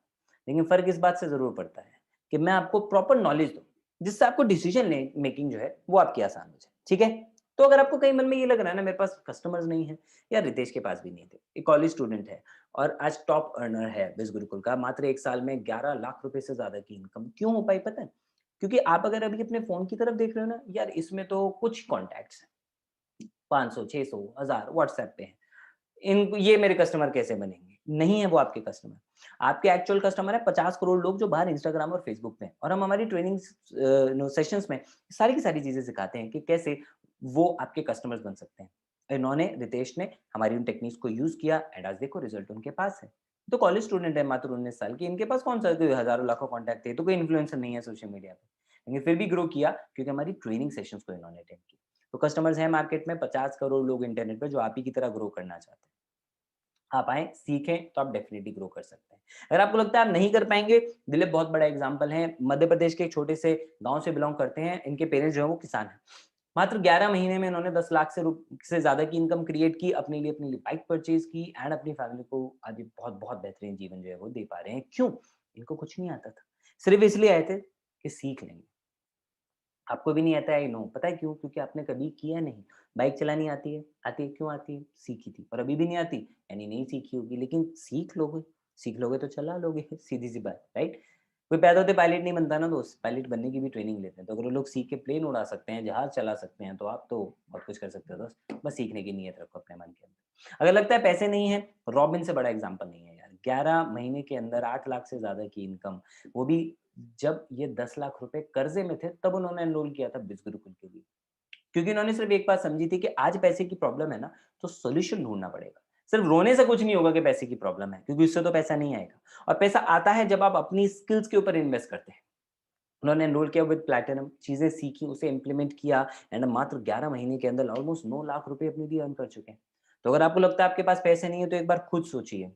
लेकिन फ़र्क इस बात से ज़रूर पड़ता है कि मैं आपको प्रॉपर नॉलेज दूँ, जिससे आपको डिसीजन ले मेकिंग जो है, वो आपकी आसान हो जाए। ठीक है? तो अगर आपको कहीं मन में ये लग रहा है ना मेरे पास कस्टमर्स नहीं है, या रितेश के पास भी नहीं थे, एक कॉलेज स्टूडेंट है और आज टॉप अर्नर है बिज़ गुरुकुल का, मात्र 1 साल में 11 लाख रुपए से ज़्यादा की इनकम क्यों हो पाई पता है? क्योंकि आप अगर अभी अपने फ़ोन की तरफ देख रहे हो ना, यार इसमें तो कुछ कॉन्टैक्ट्स हैं, 500, 600, 1000 व्हाट्सएप पे हैं। इन ये मेरे कस्टमर कैसे बनेंगे? नहीं है वो आपके कस्टमर। आपके एक्चुअल कस्टमर है 50 करोड़ लोग जो बाहर इंस्टाग्राम और फेसबुक पे हैं, और हम हमारी ट्रेनिंग्स सेशंस में सारी की सारी चीज़ें सिखाते हैं कि कैसे वो आपके कस्टमर्स बन सकते हैं। इन्होंने, रितेश ने हमारी उन टेक्निक्स को यूज़ किया एंड आज देखो रिजल्ट उनके पास है। तो कॉलेज स्टूडेंट है मात्र 19 साल की, इनके पास कौन-सा कोई हज़ारों लाखों कॉन्टैक्ट थे, तो कोई इन्फ्लुएंसर नहीं है सोशल मीडिया पे। लेकिन फिर भी ग्रो किया क्योंकि हमारी ट्रेनिंग सेशंस को इन्होंने अटेंड किया। तो कस्टमर्स हैं मार्केट में 50 करोड़ लोग इंटरनेट पे जो आप ही की तरह ग्रो करना चाहते हैं। आप आएँ, सीखें, तो आप डेफ़िनिटली ग्रो कर सकते हैं। अगर आपको लगता है आप नहीं कर पाएँगे, दिलीप बहुत बड़ा एग्ज़ाम्पल है, मध्य प्रदेश के एक छोटे से गाँव से बिलॉन्ग करते हैं, इनके पेरेंट्स जो हैं वो किसान हैं। मात्र 11 महीने में इन्होंने 10 लाख से ज़्यादा की इनकम क्रिएट की, अपने लिए बाइक परचेज़ की एंड अपनी फैमिली को आज एक बहुत-बहुत बेहतरीन जीवन जो है वो दे पा रहे हैं। क्यों? इनको कुछ नहीं आता था। सिर्फ़ इसलिए आए थे कि सीख लेंगे। आपको भी नहीं आता है, आई नो। पता है क्यों? क्योंकि आपने कभी किया नहीं। बाइक चलानी आती है? आती है, क्यों आती है? सीखी थी, और अभी भी नहीं आती, यानी नहीं सीखी होगी, लेकिन सीख लोगे तो चला लोगे, सीधी-सी बात, राइट? कोई पैदा होते पायलट नहीं बनता ना दोस्त, पायलट बनने की भी ट्रेनिंग लेते हैं। तो अगर वो लोग सीख के प्लेन उड़ा सकते हैं, जहाज चला सकते हैं, तो आप तो बहुत कुछ कर सकते हो दोस्त। बस सीखने की नीयत रखो अपने मन के अंदर। अगर लगता है पैसे नहीं है, रॉबिन से बड़ा एग्जाम्पल नहीं है यार। 11 महीने के अंदर 8 लाख से ज्यादा की इनकम, वो भी जब ये 10 लाख रुपए कर्जे में थे, तब उन्होंने एनरोल किया था बिज गुरुकुल के लिए। क्योंकि उन्होंने सिर्फ एक बात समझी थी कि आज पैसे की प्रॉब्लम है ना, तो सॉल्यूशन ढूंढना पड़ेगा। सिर्फ रोने से कुछ नहीं होगा कि पैसे की प्रॉब्लम है, क्योंकि उससे तो पैसा नहीं आएगा। और पैसा आता है जब आप अपनी स्किल्स के ऊपर इन्वेस्ट करते हैं। उन्होंने एनरोल किया विद प्लैटिनम, चीजें सीखी, उसे इंप्लीमेंट किया, एंड मात्र 11 महीने के अंदर ऑलमोस्ट 9 लाख रुपए अपने लिए अर्न कर चुके हैं। तो अगर आपको लगता है आपके पास पैसे नहीं है, तो एक बार खुद सोचिए,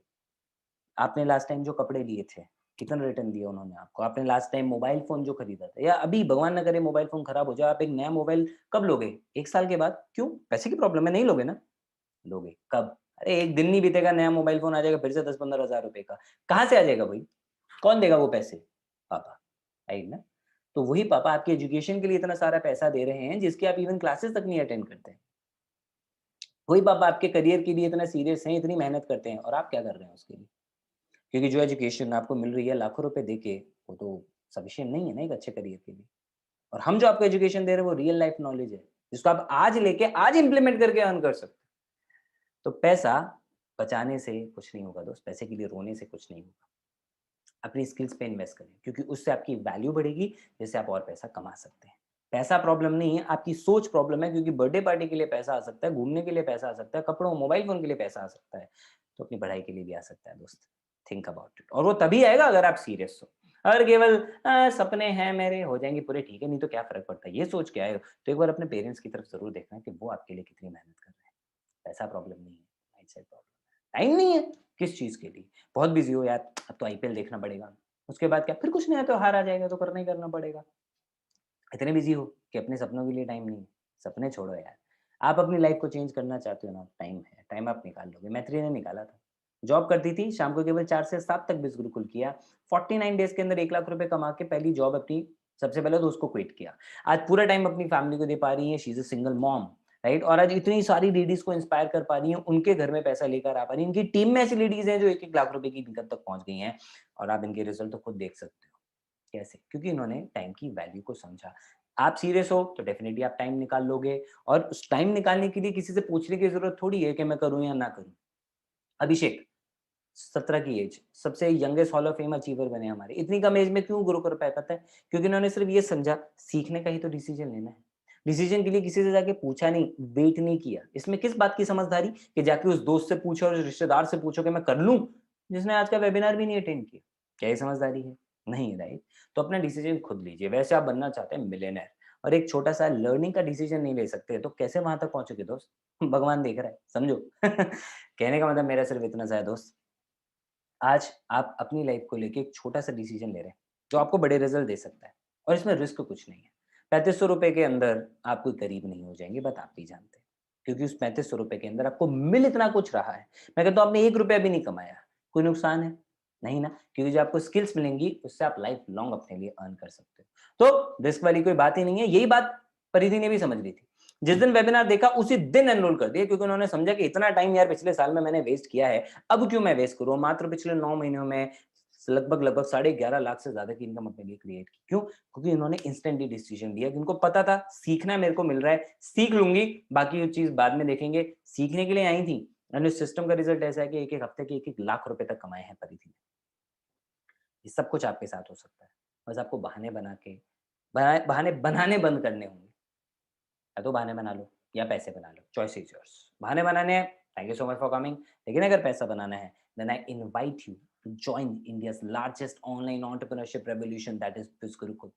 आपने लास्ट टाइम जो कपड़े लिए थे, कितना रिटर्न दिया उन्होंने आपको? आपने लास्ट टाइम मोबाइल फ़ोन जो खरीदा था, या अभी भगवान ना करे मोबाइल फ़ोन खराब हो जाए, आप एक नया मोबाइल कब लोगे? 1 साल के बाद? क्यों? पैसे की प्रॉब्लम है, नहीं लोगे ना? लोगे, कब? अरे 1 दिन नहीं बीतेगा, नया मोबाइल फ़ोन आ जाएगा फिर से 10-15 हज़ार रुपए का। कहाँ से आ जाएगा भाई? कौन देगा वो पैसे? पापा, राइट ना? तो वही पापा आपकी एजुकेशन के लिए इतना सारा पैसा दे रहे हैं, जिसकी आप इवन क्लासेस तक नहीं अटेंड करते हैं। वही पापा आपके करियर के लिए इतना सीरियस हैं, इतनी मेहनत करते हैं, और आप क्या कर रहे हैं उसके लिए? क्योंकि जो एजुकेशन आपको मिल रही है लाखों रुपए देके, वो तो सफिशिएंट नहीं है ना एक अच्छे करियर के लिए। और हम जो आपको एजुकेशन दे रहे हैं वो रियल लाइफ नॉलेज है, जिसको आप आज लेके आज इंप्लीमेंट करके अर्न कर सकते हो। तो पैसा बचाने से कुछ नहीं होगा दोस्त, पैसे के लिए रोने से कुछ नहीं होगा। अपनी स्किल्स पे इन्वेस्ट करें, क्योंकि उससे आपकी वैल्यू बढ़ेगी, जिससे आप और पैसा कमा सकते हैं। पैसा प्रॉब्लम नहीं है, आपकी सोच प्रॉब्लम है, क्योंकि बर्थडे पार्टी के लिए पैसा आ सकता है, घूमने के लिए पैसा आ सकता है, कपड़ों, मोबाइल फ़ोन के लिए पैसा आ सकता है, तो अपनी पढ़ाई के लिए भी आ सकता है दोस्त। थिंक अबाउट इट, और वो तभी आएगा अगर आप सीरियस हो। अगर केवल सपने हैं मेरे, हो जाएँगे पूरे, ठीक है, नहीं तो क्या फ़र्क पड़ता है, ये सोच के आए हो, तो एक बार अपने पेरेंट्स की तरफ ज़रूर देखना कि वो आपके लिए कितनी मेहनत कर रहे हैं। पैसा प्रॉब्लम नहीं है, माइंडसेट प्रॉब्लम है। टाइम नहीं है, किस चीज़ के लिए? बहुत बिज़ी हो यार, अब तो आईपीएल देखना पड़ेगा। उसके बाद क्या? फिर कुछ नहीं है, त्योहार आ जाएगा तो करना ही करना पड़ेगा। इतने बिज़ी हो कि अपने सपनों के लिए टाइम नहीं है। सपने छोड़ो यार। आप अपनी लाइफ़ को चेंज करना चाहते हो ना, टाइम है, टाइम आप निकाल लोगे। मैत्री ने निकाला था। जॉब करती थी, शाम को केवल 4 से 7 तक बिज़ गुरुकुल किया। 49 डेज़ के अंदर 1 लाख रुपए कमा के पहली जॉब अपनी, सबसे पहले तो उसको क्विट किया। आज पूरा टाइम अपनी फैमिली को दे पा रही हैं, she is a single mom, right? और आज इतनी सारी लेडीज़ को इंस्पायर कर पा रही हैं, उनके घर में पैसा लेकर आ पा रही हैं। इनकी टीम में ऐसी लेडीज़ हैं जो 1-1 लाख रुपए की इनकम तक पहुँच गई हैं, और आप इनके रिज़ल्ट तो खुद देख सकते हो। कैसे? क्योंकि इन्होंने टाइम की वैल्यू को समझा। आप सीरियस हो तो डेफिनिटली आप टाइम निकाल लोगे, और उस टाइम निकालने के लिए किसी से पूछने की ज़रूरत थोड़ी है कि मैं करूँ या ना करूँ। अभिषेक, 17 की एज, सबसे youngest hall of fame achiever बने हमारे। इतनी कम एज में क्यों ग्रो कर पाए पता है? क्योंकि इन्होंने सिर्फ ये समझा, सीखने का ही तो डिसीजन लेना है। डिसीजन के लिए किसी से जाके पूछा नहीं, वेट नहीं किया। इसमें किस बात की समझदारी कि जाके उस दोस्त से पूछो और उस रिश्तेदार से पूछो कि मैं कर लूँ, जिसने आज का वेबिनार भी नहीं अटेंड किया। क्या ये समझदारी है? नहीं, राइट? तो अपना डिसीजन खुद लीजिए। वैसे आप बनना चाहते हैं मिलियनेयर, और एक छोटा-सा लर्निंग का डिसीजन नहीं ले सकते, तो कैसे वहाँ तक पहुँचोगे दोस्त? भगवान देख रहा है, समझो। कहने का मतलब मेरा सिर्फ इतना सा है दोस्त, आज आप अपनी लाइफ को लेके एक छोटा-सा डिसीजन ले रहे हैं, जो आपको बड़े रिज़ल्ट दे सकता है, और इसमें रिस्क कुछ नहीं है। ₹3500 के अंदर आप कोई गरीब नहीं हो जाएँगे, बात आप भी जानते हैं। क्योंकि उस ₹3500 के अंदर आपको मिल इतना कुछ रहा है। मैं कहता हूँ आपने ₹1 भी नहीं कमाया, कोई नुकसान है? नहीं ना, क्योंकि जो आपको स्किल्स मिलेंगी, उससे आप लाइफ लॉन्ग अपने लिए अर्न कर सकते हो। तो रिस्क वाली कोई बात ही नहीं है, यही बात परिधि ने भी समझ ली थी। जिस दिन वेबिनार देखा, उसी दिन एनरोल कर दिया, क्योंकि उन्होंने समझा कि इतना टाइम यार पिछले साल में मैंने वेस्ट किया है, अब क्यों मैं वेस्ट करूँ? मात्र पिछले 9 महीनों में लगभग-लगभग साढ़े 11 लाख से ज़्यादा की इनकम अपने लिए क्रिएट की। क्यों? क्योंकि उन्होंने इंस्टेंटली डिसीजन लिया, कि उनको पता था सीखना मेरे को मिल रहा है, सीख लूँगी, बाकी वो चीज़ बाद में देखेंगे। सीखने के लिए आई थी, और इस सिस्टम का रिज़ल्ट ऐसा है कि 1-1 हफ्ते के 1-1 लाख रुपए तक कमाए हैं परिधि ने। ये सब कुछ आपके साथ हो सकता है। बस आपको बहाने बना के बहाने बनाने बंद करने होंगे। या तो बहाने बना लो, या पैसे बना लो, चॉइस इज़ योर्स। बहाने बनाने हैं, thank you so much for coming, लेकिन अगर पैसा बनाना है, then I invite you to join India's largest online entrepreneurship revolution, that is Biz Gurukul.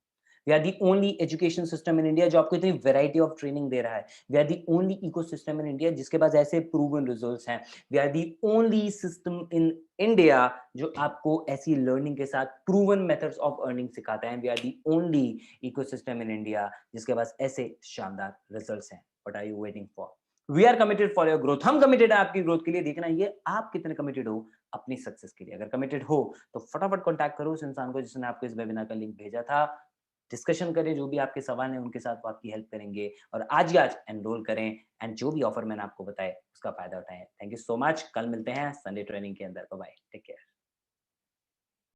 We are the only education system in India जो आपको इतनी वैरायटी ऑफ ट्रेनिंग दे रहा है। We are the only ecosystem in India जिसके पास ऐसे proven results हैं। We are the only system in India जो आपको ऐसी लर्निंग के साथ प्रूवन मेथड्स ऑफ अर्निंग सिखाता है। We are the only ecosystem in India जिसके पास ऐसे शानदार रिजल्ट्स हैं। What are you waiting for? We are committed for your growth. हम कमिटेड है आपकी ग्रोथ के लिए। देखना ये आप कितने कमिटेड हो अपनी सक्सेस के लिए। अगर कमिटेड हो तो फटाफट कॉन्टैक्ट करो उस इंसान को जिसने आपको इस वेबिनार का लिंक भेजा था। डिस्कशन करें, जो भी आपके सवाल हैं उनके साथ वो आपकी हेल्प करेंगे, और आज ही आज एनरोल करें, एंड जो भी ऑफर मैंने आपको बताया उसका फायदा उठाएं। Thank you so much. कल मिलते हैं संडे ट्रेनिंग के अंदर। Bye bye.